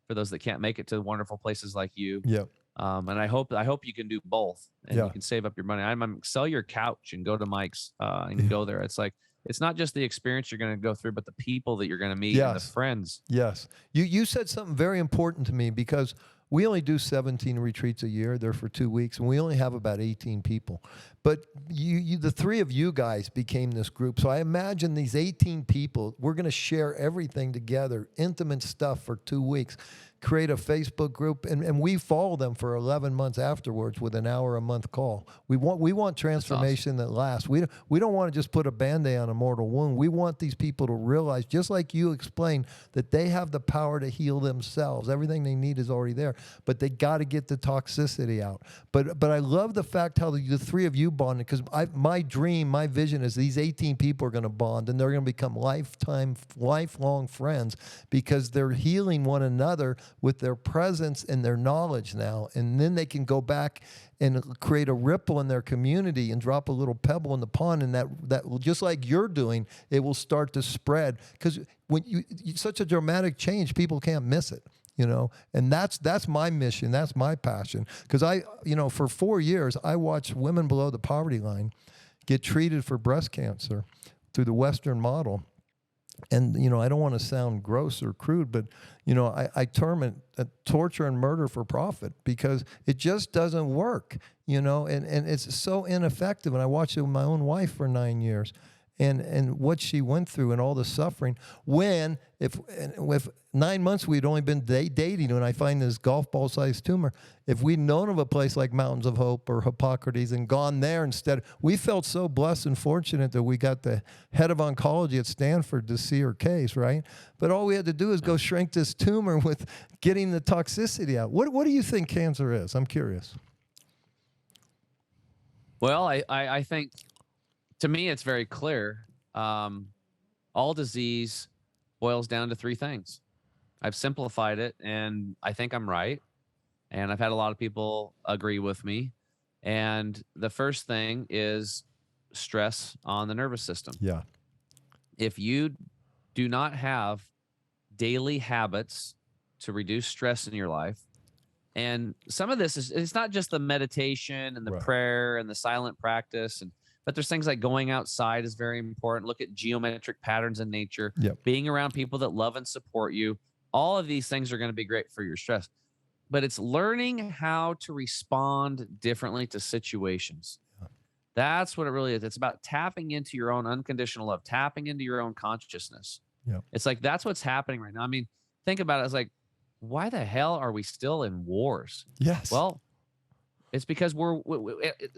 for those that can't make it to wonderful places like you. Yeah. And I hope you can do both and you can save up your money. I'm sell your couch and go to Mike's and go there. It's like, it's not just the experience you're going to go through, but the people that you're going to meet and the friends. Yes. You said something very important to me because we only do 17 retreats a year. They're for 2 weeks, and we only have about 18 people. But the 3 of you guys became this group. So I imagine these 18 people, we're going to share everything together, intimate stuff for 2 weeks. create a Facebook group, and we follow them for 11 months afterwards with an hour a month call. We want transformation that lasts. We don't want to just put a Band-Aid on a mortal wound. We want these people to realize, just like you explained, that they have the power to heal themselves. Everything they need is already there, but they got to get the toxicity out. But I love the fact how the three of you bonded, because my dream, my vision is these 18 people are going to bond, and they're going to become lifelong friends, because they're healing one another with their presence and their knowledge now. And then they can go back and create a ripple in their community and drop a little pebble in the pond, and that will, just like you're doing, it will start to spread. Because when you such a dramatic change, people can't miss it. And that's my mission. That's my passion. Because for 4 years, I watched women below the poverty line get treated for breast cancer through the Western model. And, I don't want to sound gross or crude, but, I term it torture and murder for profit, because it just doesn't work, and it's so ineffective. And I watched it with my own wife for 9 years. And what she went through and all the suffering, when with 9 months we'd only been dating when I find this golf ball sized tumor. If we'd known of a place like Mountains of Hope or Hippocrates and gone there instead, we felt so blessed and fortunate that we got the head of oncology at Stanford to see her case, right? But all we had to do is go shrink this tumor with getting the toxicity out. What do you think cancer is? I'm curious. Well, I think, to me, it's very clear. All disease boils down to three things. I've simplified it, and I think I'm right. And I've had a lot of people agree with me. And the first thing is stress on the nervous system. Yeah. If you do not have daily habits to reduce stress in your life, and some of this it's not just the meditation and the prayer and the silent practice, but there's things like going outside is very important. Look at geometric patterns in nature, being around people that love and support you. All of these things are going to be great for your stress, but it's learning how to respond differently to situations. That's what it really is. It's about tapping into your own unconditional love, tapping into your own consciousness. It's like, that's what's happening right now. I mean, think about it. It's like, why the hell are we still in wars? Yes. Well, it's because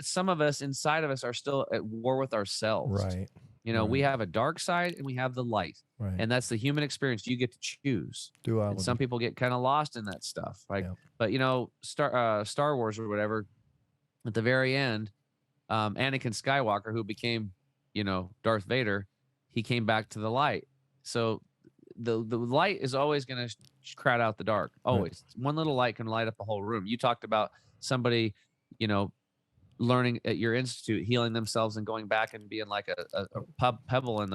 some of us inside of us are still at war with ourselves. Right. We have a dark side and we have the light. Right. And that's the human experience. You get to choose. Duality. And some people get kind of lost in that stuff. But Star Wars or whatever, at the very end, Anakin Skywalker, who became, Darth Vader, he came back to the light. So the light is always going to crowd out the dark. Always. Right. One little light can light up a whole room. You talked about somebody, learning at your institute, healing themselves and going back and being like a pebble in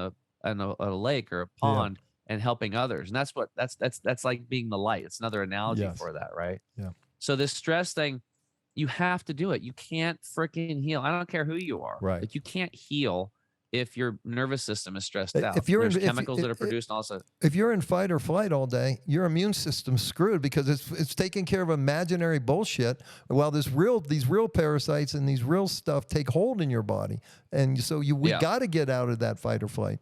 a lake or a pond and helping others. And that's like being the light. It's another analogy for that, right? Yeah. So this stress thing, you have to do it. You can't freaking heal. I don't care who you are. Right. Like, you can't heal if your nervous system is stressed out. There's chemicals that are produced, and also if you're in fight or flight all day, your immune system's screwed, because it's taking care of imaginary bullshit, while these real parasites and these real stuff take hold in your body. And so we got to get out of that fight or flight.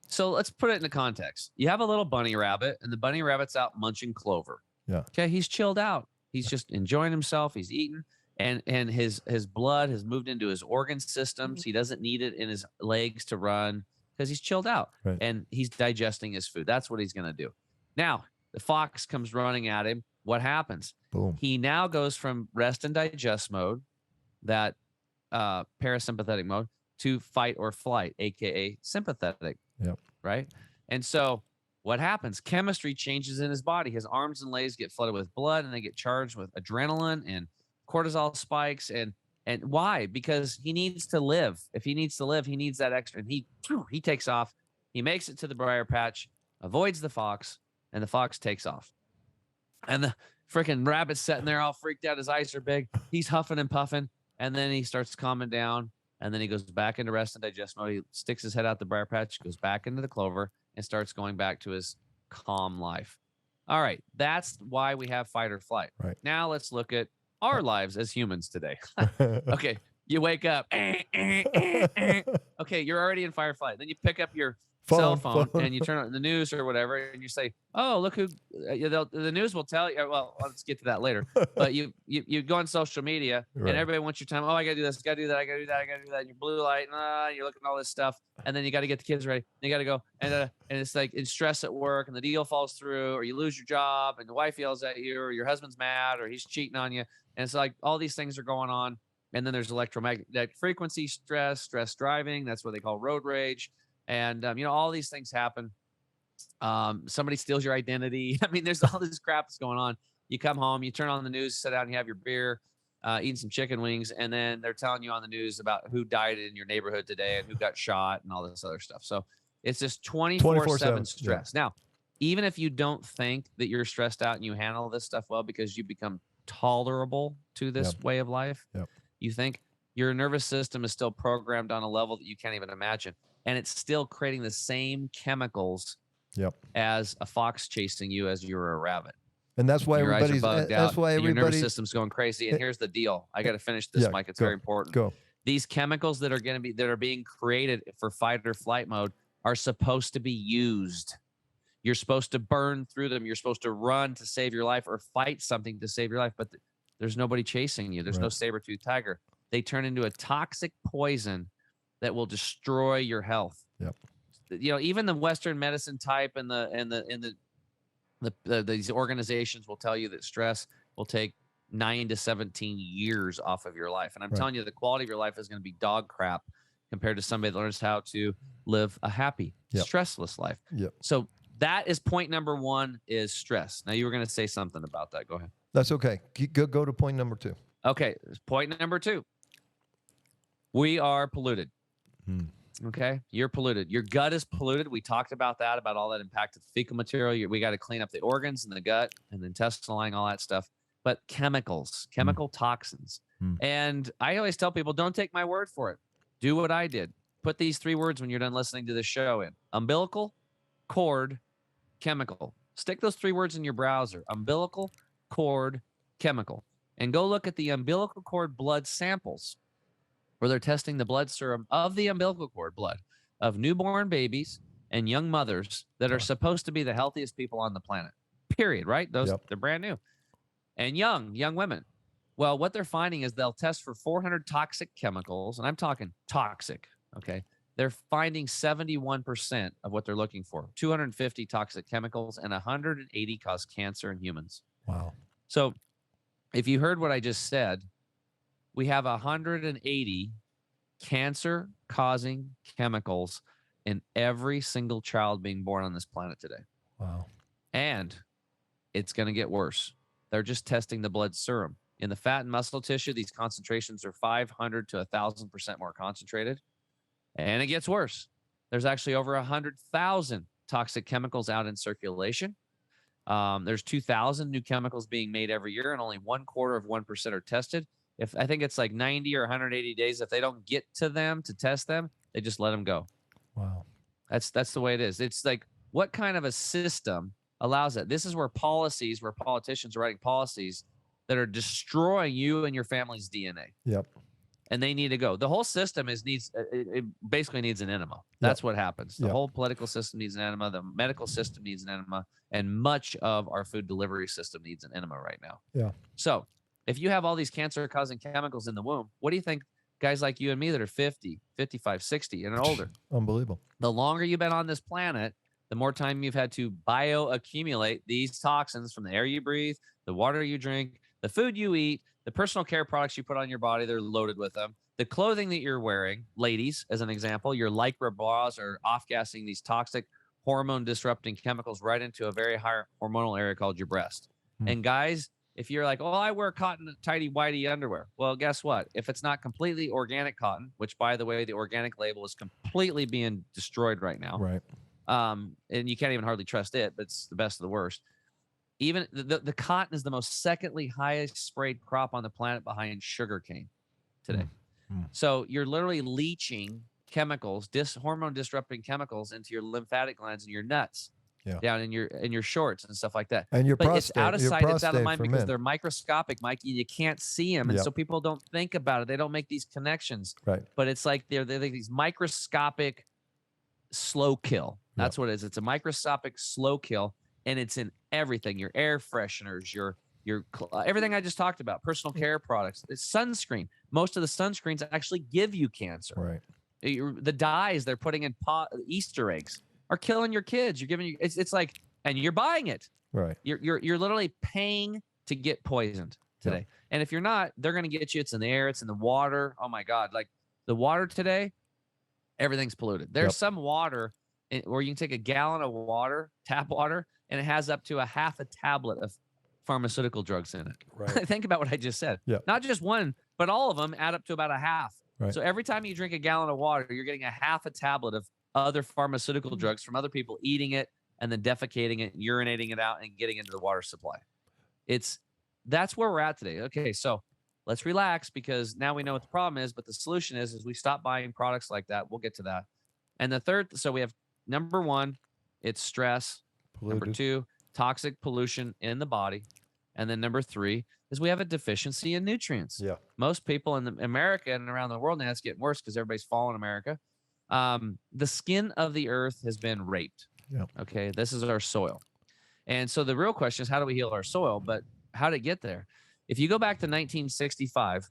So let's put it into context. You have a little bunny rabbit, and the bunny rabbit's out munching clover. Yeah. Okay, he's chilled out. He's just enjoying himself. He's eating. And his blood has moved into his organ systems. He doesn't need it in his legs to run, because he's chilled out. Right. And he's digesting his food. That's what he's going to do. Now, the fox comes running at him. What happens? Boom. He now goes from rest and digest mode, that parasympathetic mode, to fight or flight, aka sympathetic. Yep. Right. And so what happens? Chemistry changes in his body. His arms and legs get flooded with blood, and they get charged with adrenaline and cortisol spikes. And why? Because he needs to live. If he needs to live, he needs that extra. And he takes off. He makes it to the briar patch, avoids the fox, and the fox takes off. And the freaking rabbit's sitting there all freaked out. His eyes are big. He's huffing and puffing. And then he starts calming down. And then he goes back into rest and digest mode. He sticks his head out the briar patch, goes back into the clover, and starts going back to his calm life. All right. That's why we have fight or flight. Right. Now let's look at our lives as humans today. Okay. You wake up. Okay, you're already in firefight. Then you pick up your cell phone and you turn on the news or whatever, and you say, "Oh, look who." The news will tell you. Well, let's get to that later. But you go on social media, Right. and everybody wants your time. Oh, I gotta do this, gotta do that, I gotta do that, I gotta do that. And your blue light, you're looking at all this stuff, and then you got to get the kids ready. And you got to go, and it's like in stress at work, and the deal falls through, or you lose your job, and the wife yells at you, or your husband's mad, or he's cheating on you, and it's like all these things are going on. And then there's electromagnetic frequency stress driving. That's what they call road rage. And, all these things happen. Somebody steals your identity. I mean, there's all this crap that's going on. You come home, you turn on the news, sit down, and you have your beer, eating some chicken wings. And then they're telling you on the news about who died in your neighborhood today and who got shot and all this other stuff. So it's just 24/7 stress. Yeah. Now, even if you don't think that you're stressed out and you handle this stuff well because you become tolerable to this way of life, you think your nervous system is still programmed on a level that you can't even imagine. And it's still creating the same chemicals as a fox chasing you as you were a rabbit. And that's why your eyes are everybody's bugged that's out, why and your nervous everybody system's going crazy. And here's the deal. I got to finish this, Mike. It's very important. Go. These chemicals that are being created for fight or flight mode are supposed to be used. You're supposed to burn through them. You're supposed to run to save your life or fight something to save your life. But there's nobody chasing you. There's no saber-toothed tiger. They turn into a toxic poison that will destroy your health. Yep. Even the Western medicine type and these organizations will tell you that stress will take 9 to 17 years off of your life. And I'm telling you, the quality of your life is going to be dog crap compared to somebody that learns how to live a happy, stressless life. Yep. So that is point number 1 is stress. Now you were going to say something about that. Go ahead. That's okay. Go to point number 2. Okay. Point number 2. We are polluted. Okay. You're polluted. Your gut is polluted. We talked about that, about all that impacted fecal material. We got to clean up the organs and the gut and the intestinal lining, all that stuff. But chemical toxins. And I always tell people, don't take my word for it. Do what I did. Put these 3 words when you're done listening to this show in: umbilical, cord, chemical. Stick those 3 words in your browser: umbilical, cord, chemical. And go look at the umbilical cord blood samples, where they're testing the blood serum of the umbilical cord blood of newborn babies and young mothers that are supposed to be the healthiest people on the planet, period, right? They're brand new. And young women. Well, what they're finding is they'll test for 400 toxic chemicals, and I'm talking toxic, okay? They're finding 71% of what they're looking for, 250 toxic chemicals, and 180 cause cancer in humans. Wow. So if you heard what I just said, we have 180 cancer-causing chemicals in every single child being born on this planet today. Wow. And it's going to get worse. They're just testing the blood serum. In the fat and muscle tissue, these concentrations are 500 to 1,000% more concentrated. And it gets worse. There's actually over 100,000 toxic chemicals out in circulation. There's 2,000 new chemicals being made every year, and only 0.25% are tested. I think it's like 90 or 180 days. If they don't get to them to test them, they just let them go. Wow. That's the way it is. It's like, what kind of a system allows it? This is where politicians are writing policies that are destroying you and your family's DNA. Yep. And they need to go. The whole system it basically needs an enema. That's what happens. The whole political system needs an enema. The medical system needs an enema. And much of our food delivery system needs an enema right now. Yeah. So if you have all these cancer-causing chemicals in the womb, what do you think guys like you and me that are 50, 55, 60 and older? Unbelievable. The longer you've been on this planet, the more time you've had to bioaccumulate these toxins from the air you breathe, the water you drink, the food you eat, the personal care products you put on your body, they're loaded with them. The clothing that you're wearing, ladies, as an example, your Lycra bras are off-gassing these toxic hormone-disrupting chemicals right into a very high hormonal area called your breast. And guys, if you're like, oh, I wear cotton tighty-whitey underwear. Well, guess what? If it's not completely organic cotton, which, by the way, the organic label is completely being destroyed right now. Right. And you can't even hardly trust it, but it's the best of the worst. Even the cotton is the most secondly highest sprayed crop on the planet behind sugarcane today. So you're literally leaching chemicals, hormone disrupting chemicals into your lymphatic glands and your nuts. Yeah. down in your shorts and stuff like that. And your But prostate, it's out of your sight, it's out of prostate mind for because men. they're microscopic, Mikey. You can't see them, and Yep. so people don't think about it. They don't make these connections. Right. But it's like they're like these microscopic slow kill. That's what it is. It's a microscopic slow kill, and it's in everything. Your air fresheners, your everything I just talked about, personal care products, it's sunscreen. Most of the sunscreens actually give you cancer. Right. The dyes they're putting in Easter eggs are killing your kids. You're giving you it's like, and you're buying it. Right. You're literally paying to get poisoned today. Yep. And if you're not, they're going to get you. It's in the air. It's in the water. Oh my God. Like the water today, everything's polluted. There's some water where you can take a gallon of water, tap water, and it has up to a half a tablet of pharmaceutical drugs in it. Right. Think about what I just said. Yep. Not just one, but all of them add up to about a half. Right. So every time you drink a gallon of water, you're getting a half a tablet of other pharmaceutical drugs from other people eating it and then defecating it, and urinating it out, and getting into the water supply. That's where we're at today. Okay, so let's relax because now we know what the problem is, but the solution is we stop buying products like that. We'll get to that. And the third, so we have number one, it's stress. Polluted. Number two, toxic pollution in the body. And then number three is we have a deficiency in nutrients. Yeah. Most people in America and around the world, now it's getting worse because everybody's falling America. The skin of the earth has been raped. Yeah. Okay. This is our soil. And so the real question is, how do we heal our soil? But how did it get there? If you go back to 1965,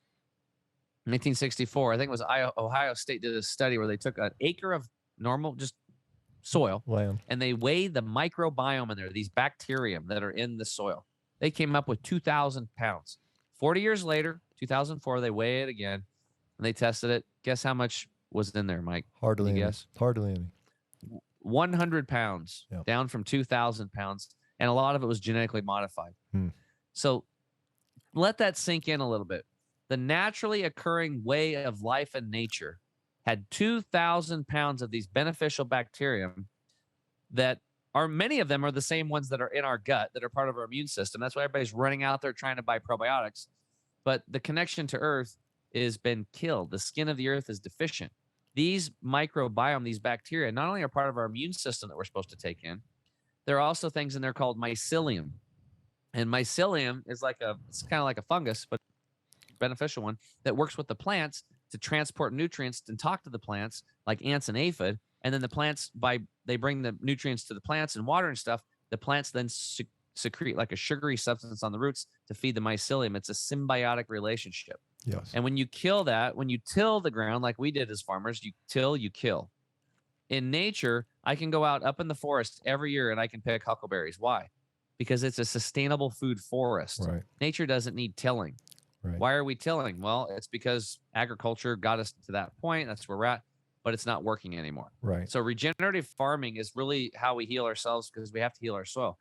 1964, I think it was Ohio State did a study where they took an acre of normal, just soil, Land. and they weighed the microbiome in there, these bacterium that are in the soil. They came up with 2,000 pounds. 40 years later, 2004, they weigh it again, and they tested it. Guess how much was in there, Mike? Hardly any. Guess? Hardly any. 100 pounds, Yep. down from 2,000 pounds, and a lot of it was genetically modified. So let that sink in a little bit. The naturally occurring way of life in nature had 2,000 pounds of these beneficial bacterium that are, many of them are the same ones that are in our gut that are part of our immune system. That's why everybody's running out there trying to buy probiotics. But the connection to earth has been killed. The skin of the earth is deficient. These microbiome, these bacteria, not only are part of our immune system that we're supposed to take in, there are also things in there called mycelium. And mycelium is it's kind of like a fungus, but beneficial one that works with the plants to transport nutrients and talk to the plants like ants and aphid. And then the plants, they bring the nutrients to the plants and water and stuff. The plants then secrete like a sugary substance on the roots to feed the mycelium. It's a symbiotic relationship. Yes. And when you kill that, when you till the ground like we did as farmers, you till, you kill. In nature, I can go out up in the forest every year and I can pick huckleberries. Why? Because it's a sustainable food forest. Right. Nature doesn't need tilling. Right. Why are we tilling? Well, it's because agriculture got us to that point. That's where we're at, but it's not working anymore. Right. So regenerative farming is really how we heal ourselves because we have to heal our soil.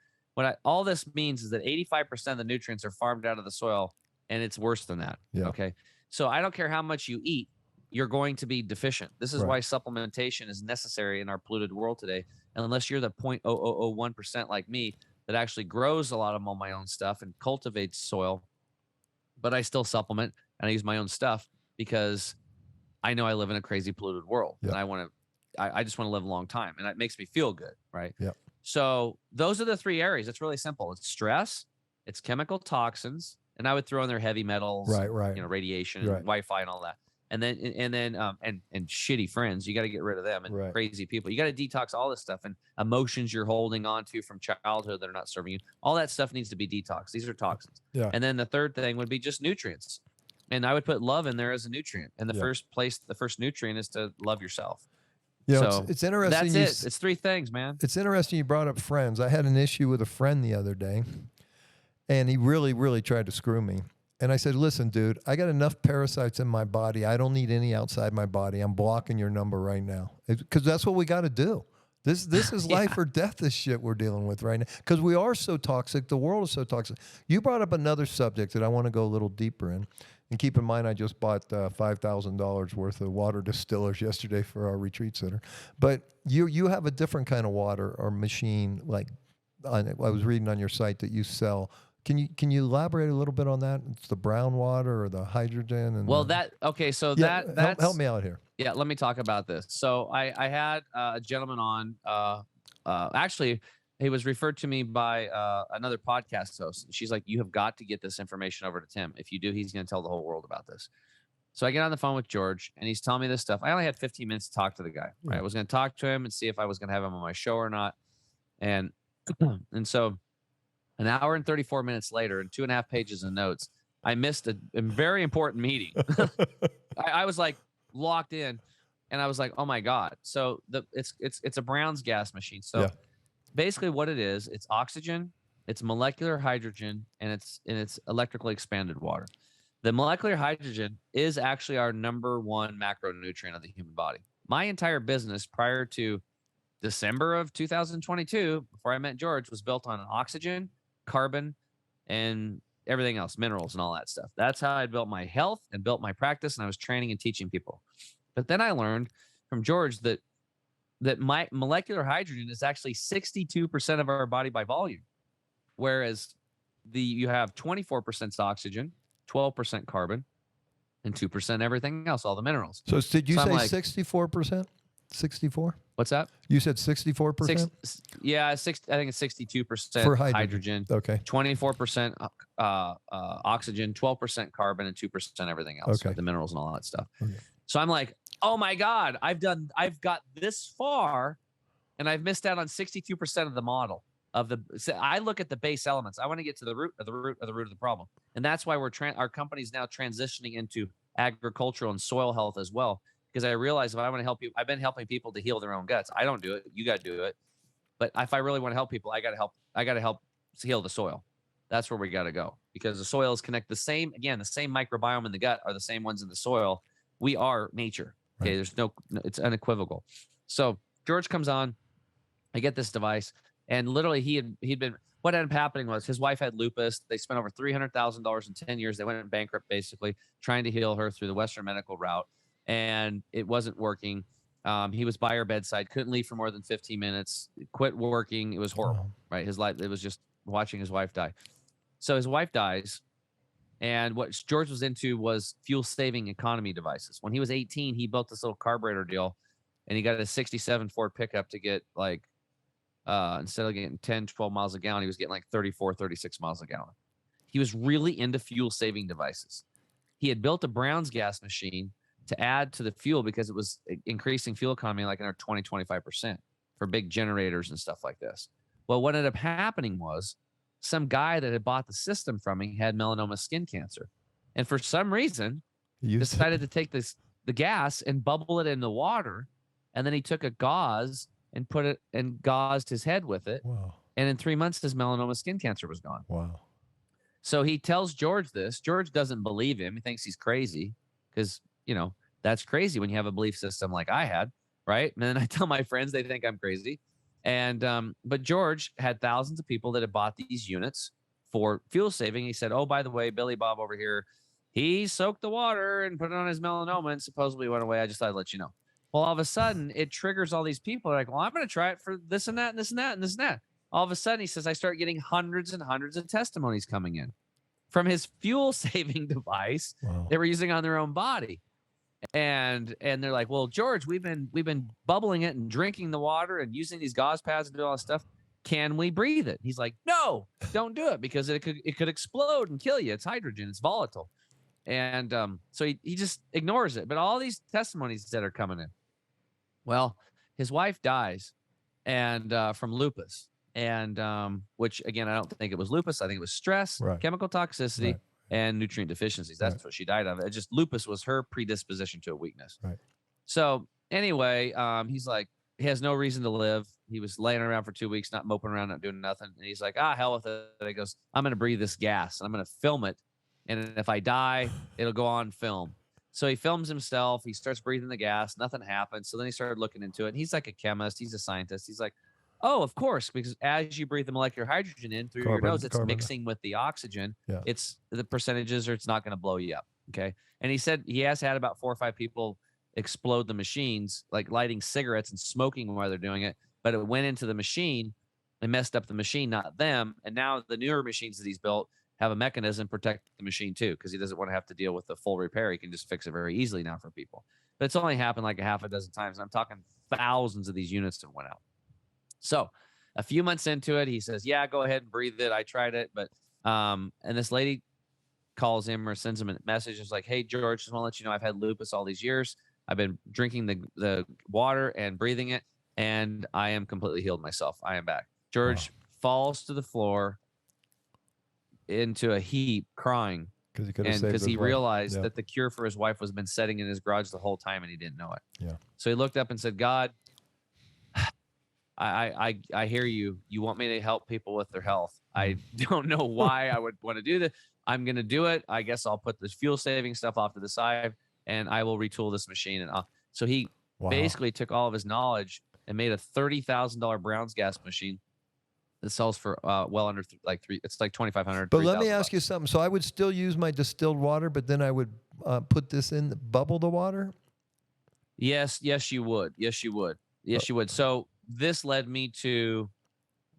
All this means is that 85% of the nutrients are farmed out of the soil, and it's worse than that. Yeah. Okay. So I don't care how much you eat, you're going to be deficient. This is Right. why supplementation is necessary in our polluted world today. And unless you're the 0.0001% like me that actually grows a lot of my own stuff and cultivates soil, but I still supplement and I use my own stuff because I know I live in a crazy polluted world. Yep. And I just want to live a long time, and it makes me feel good. Right. Yep. So those are the three areas. It's really simple. It's stress, it's chemical toxins, and I would throw in there heavy metals, Right. Right. Radiation, Right. and Wi-Fi and all that. And then shitty friends, you got to get rid of them, and Right. crazy people. You got to detox all this stuff and emotions you're holding on to from childhood that are not serving you. All that stuff needs to be detoxed. These are toxins. Yeah. And then the third thing would be just nutrients. And I would put love in there as a nutrient. And the first nutrient is to love yourself. So it's interesting. that's it. It's three things, man. It's interesting you brought up friends. I had an issue with a friend the other day, and he really, really tried to screw me. And I said, listen, dude, I got enough parasites in my body. I don't need any outside my body. I'm blocking your number right now. Because that's what we got to do. This is life or death, this shit we're dealing with right now. Because we are so toxic. The world is so toxic. You brought up another subject that I want to go a little deeper in. And keep in mind, I just bought $5,000 worth of water distillers yesterday for our retreat center. But you have a different kind of water or machine, like I was reading on your site that you sell. Can you elaborate a little bit on that? It's the brown water or the hydrogen? And that's help me out here. Yeah, let me talk about this. So I had a gentleman on. Actually, he was referred to me by another podcast host. She's like, you have got to get this information over to Tim. If you do, he's going to tell the whole world about this. So I get on the phone with George, and he's telling me this stuff. I only had 15 minutes to talk to the guy. Right? I was going to talk to him and see if I was going to have him on my show or not. And so an hour and 34 minutes later, and 2.5 pages of notes, I missed a very important meeting. I was like locked in, and I was like, oh my God. So it's a Brown's gas machine. So basically what it is, it's oxygen, it's molecular hydrogen, and it's electrically expanded water. The molecular hydrogen is actually our number one macronutrient of the human body. My entire business prior to December of 2022, before I met George, was built on oxygen, carbon, and everything else, minerals and all that stuff. That's how I built my health and built my practice, and I was training and teaching people. But then I learned from George that my molecular hydrogen is actually 62% of our body by volume, whereas you have 24% oxygen, 12% carbon, and 2% everything else, all the minerals. So did you say 64%? 64? What's that? You said 64%? Yeah, I think it's 62% for hydrogen. Okay. 24% oxygen, 12% carbon, and 2% everything else, okay. The minerals and all that stuff. Okay. So I'm like, oh my God, I've got this far, and I've missed out on 62% of the model. I look at the base elements. I want to get to the root of the problem, and that's why our company's now transitioning into agricultural and soil health as well. Because I realize if I want to help you, I've been helping people to heal their own guts. I don't do it. You got to do it. But if I really want to help people, I got to help heal the soil. That's where we got to go, because the soils connect the same microbiome in the gut are the same ones in the soil. We are nature. Okay. Right. It's unequivocal. So George comes on, I get this device, and literally what ended up happening was his wife had lupus. They spent over $300,000 in 10 years. They went bankrupt, basically trying to heal her through the Western medical route. And it wasn't working. He was by her bedside, couldn't leave for more than 15 minutes, quit working. It was horrible, right? His life, it was just watching his wife die. So his wife dies. And what George was into was fuel-saving economy devices. When he was 18, he built this little carburetor deal, and he got a 67 Ford pickup to get like, instead of getting 10, 12 miles a gallon, he was getting like 34, 36 miles a gallon. He was really into fuel-saving devices. He had built a Brown's gas machine to add to the fuel because it was increasing fuel economy like another 20, 25% for big generators and stuff like this. Well, what ended up happening was some guy that had bought the system from me had melanoma skin cancer. And for some reason, decided to take the gas and bubble it in the water. And then he took a gauze and put it and gauzed his head with it. Wow. And in 3 months, his melanoma skin cancer was gone. Wow. So he tells George this. George doesn't believe him. He thinks he's crazy because, that's crazy when you have a belief system like I had, right? And then I tell my friends, they think I'm crazy. And but George had thousands of people that had bought these units for fuel saving. He said, oh, by the way, Billy Bob over here, he soaked the water and put it on his melanoma and supposedly went away. I just thought I'd let you know. Well, all of a sudden, it triggers all these people. They're like, well, I'm going to try it for this and that and this and that and this and that. All of a sudden, he says, I start getting hundreds and hundreds of testimonies coming in from his fuel saving device they were using on their own body. And they're like, well, George, we've been bubbling it and drinking the water and using these gauze pads and doing all this stuff. Can we breathe it? He's like, no, don't do it because it could explode and kill you. It's hydrogen. It's volatile. And so he just ignores it. But all these testimonies that are coming in. Well, his wife dies and from lupus. And which, again, I don't think it was lupus. I think it was stress, chemical toxicity, and nutrient deficiencies. That's what she died of. It just lupus was her predisposition to a weakness. Right. So anyway, he's like, he has no reason to live. He was laying around for 2 weeks, not moping around, not doing nothing. And he's like, hell with it. And he goes, I'm going to breathe this gas and I'm going to film it. And if I die, it'll go on film. So he films himself. He starts breathing the gas. Nothing happens. So then he started looking into it. And he's like a chemist. He's a scientist. He's like, oh, of course, because as you breathe the molecular hydrogen in through your nose, it's mixing with the oxygen. Yeah. It's the percentages, or it's not going to blow you up. Okay. And he said he has had about 4 or 5 people explode the machines, like lighting cigarettes and smoking while they're doing it. But it went into the machine and messed up the machine, not them. And now the newer machines that he's built have a mechanism to protect the machine too, because he doesn't want to have to deal with the full repair. He can just fix it very easily now for people. But it's only happened like a half a dozen times. And I'm talking thousands of these units that went out. So A few months into it, he says, yeah, go ahead and breathe it. I tried it. But, and this lady calls him or sends him a message. It's like, hey, George, just want to let you know I've had lupus all these years. I've been drinking the water and breathing it, and I am completely healed myself. I am back. George falls to the floor into a heap crying because he realized that the cure for his wife was been setting in his garage the whole time and he didn't know it. Yeah. So he looked up and said, God, I hear you. You want me to help people with their health. I don't know why I would want to do this. I'm going to do it. I guess I'll put this fuel saving stuff off to the side and I will retool this machine. And so he basically took all of his knowledge and made a $30,000 Brown's gas machine that sells for well under it's like $2,500. But let me ask you something. So I would still use my distilled water, but then I would put this in, bubble the water? Yes, you would. Yes, you would. So this led me to,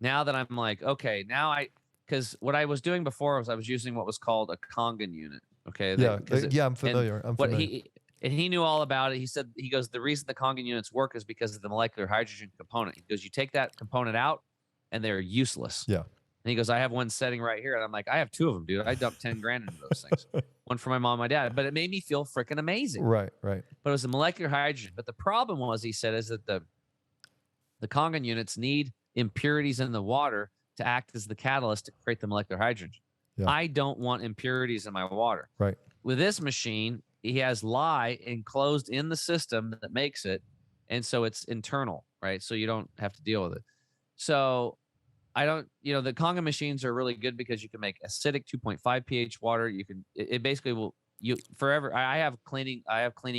now that I'm like, okay, because what I was doing before was I was using what was called a Kangen unit. Okay. I'm familiar. He knew all about it. He goes, the reason the Kangen units work is because of the molecular hydrogen component. He goes, you take that component out and they're useless. Yeah. And he goes, I have one setting right here. And I'm like, I have two of them, dude. I dumped 10 grand into those things. One for my mom and my dad, but it made me feel freaking amazing. Right. But it was the molecular hydrogen. But the problem was, he said, is that the Kangen units need impurities in the water to act as the catalyst to create the molecular hydrogen. Yeah. I don't want impurities in my water. Right. With this machine, he has lye enclosed in the system that makes it. And so it's internal, right? So you don't have to deal with it. So I don't, the Kangen machines are really good because you can make acidic 2.5 pH water. You can, it basically will, forever. I have cleaning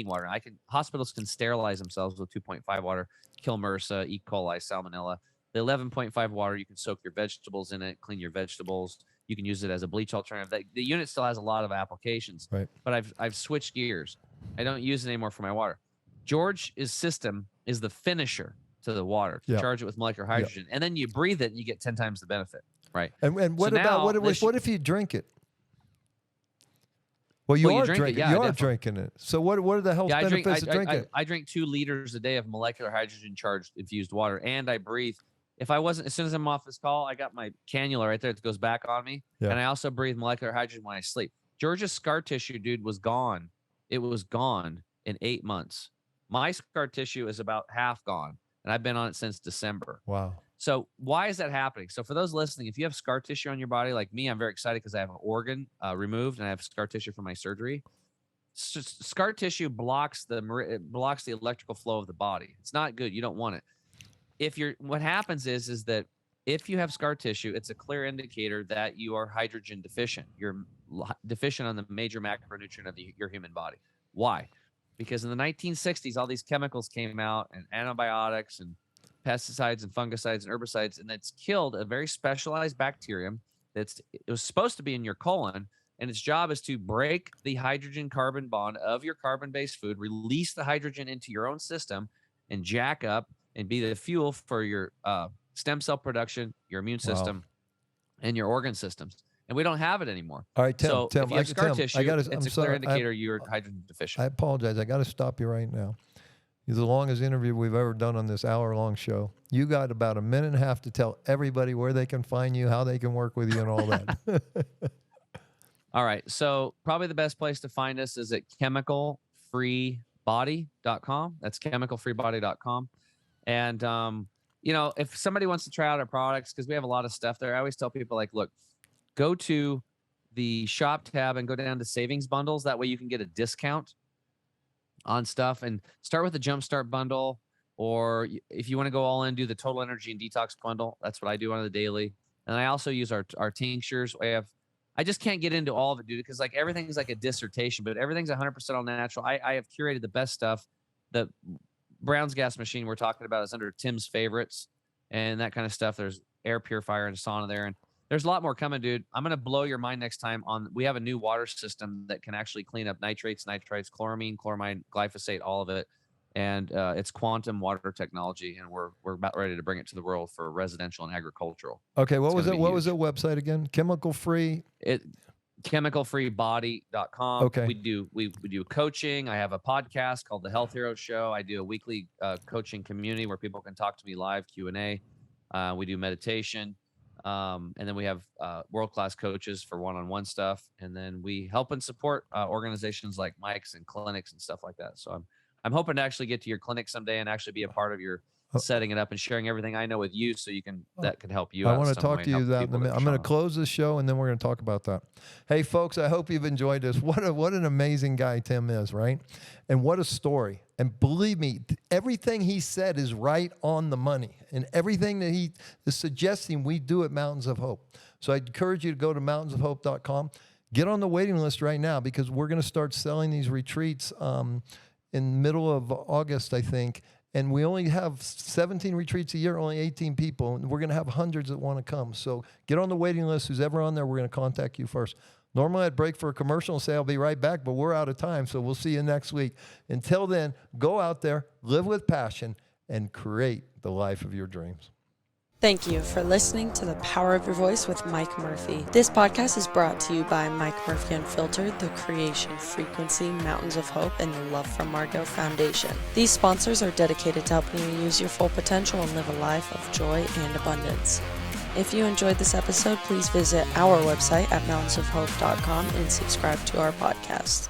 water. Hospitals can sterilize themselves with 2.5 water, kill MRSA, E. coli, salmonella. The 11.5 water, you can soak your vegetables in it, clean your vegetables. You can use it as a bleach alternative. The unit still has a lot of applications, right? But I've switched gears. I don't use it anymore for my water. George's system is the finisher to the water. To charge it with molecular hydrogen, and then you breathe it, and you get 10 times the benefit, right? And what if you drink it? Well, you are drinking it. So what are the health benefits of drinking it? I drink 2 liters a day of molecular hydrogen charged infused water, and I breathe. If I wasn't, as soon as I'm off this call, I got my cannula right there that goes back on me, and I also breathe molecular hydrogen when I sleep. George's scar tissue, dude, was gone. It was gone in 8 months. My scar tissue is about half gone, and I've been on it since December. Wow. So why is that happening? So for those listening, if you have scar tissue on your body, like me, I'm very excited because I have an organ removed and I have scar tissue from my surgery. Scar tissue blocks the electrical flow of the body. It's not good. You don't want it. What happens is that if you have scar tissue, it's a clear indicator that you are hydrogen deficient. You're deficient on the major macronutrient of your human body. Why? Because in the 1960s, all these chemicals came out, and antibiotics and pesticides and fungicides and herbicides, and it's killed a very specialized bacterium it was supposed to be in your colon, and its job is to break the hydrogen carbon bond of your carbon-based food, release the hydrogen into your own system, and jack up and be the fuel for your stem cell production, your immune system, and your organ systems. And we don't have it anymore. All right, Tim. If you have scar tissue, it's a clear indicator you're hydrogen deficient. I apologize. I got to stop you right now. It's the longest interview we've ever done on this hour-long show. You got about a minute and a half to tell everybody where they can find you, how they can work with you, and all that. All right. So probably the best place to find us is at chemicalfreebody.com. That's chemicalfreebody.com. And, if somebody wants to try out our products, because we have a lot of stuff there, I always tell people, like, look, go to the shop tab and go down to savings bundles. That way you can get a discount on stuff, and start with the Jumpstart bundle. Or if you want to go all in, do the Total Energy and Detox bundle. That's what I do on the daily. And I also use our tinctures. I just can't get into all of it, dude, because like everything's like a dissertation, but everything's 100% all natural. I have curated the best stuff. The Brown's gas machine we're talking about is under Tim's favorites and that kind of stuff. There's air purifier and sauna there, and there's a lot more coming, dude. I'm going to blow your mind next time we have a new water system that can actually clean up nitrates, nitrites, chloramine, chloramide, glyphosate, all of it. And it's quantum water technology, and we're about ready to bring it to the world for residential and agricultural. Okay, what was it? What was the website again? Chemical free. Chemicalfreebody.com. Okay. We do coaching. I have a podcast called The Health Hero Show. I do a weekly coaching community where people can talk to me live, Q&A. We do meditation. And then we have world-class coaches for one-on-one stuff. And then we help and support organizations like Mike's and clinics and stuff like that. So I'm hoping to actually get to your clinic someday and actually be a part of your setting it up and sharing everything I know with you, so that could help you out. I want to talk to you that in a minute. I'm going to close this show and then we're going to talk about that. Hey folks, I hope you've enjoyed this. What an amazing guy Tim is, right? And what a story. And believe me, everything he said is right on the money, and everything that he is suggesting we do at Mountains of Hope. So I encourage you to go to mountainsofhope.com. Get on the waiting list right now, because we're going to start selling these retreats in the middle of August, I think. And we only have 17 retreats a year, only 18 people. And we're going to have hundreds that want to come. So get on the waiting list. Who's ever on there, we're going to contact you first. Normally, I'd break for a commercial and say I'll be right back, but we're out of time. So we'll see you next week. Until then, go out there, live with passion, and create the life of your dreams. Thank you for listening to The Power of Your Voice with Mike Murphy. This podcast is brought to you by Mike Murphy Unfiltered, The Creation Frequency, Mountains of Hope, and the Love from Margot Foundation. These sponsors are dedicated to helping you use your full potential and live a life of joy and abundance. If you enjoyed this episode, please visit our website at mountainsofhope.com and subscribe to our podcast.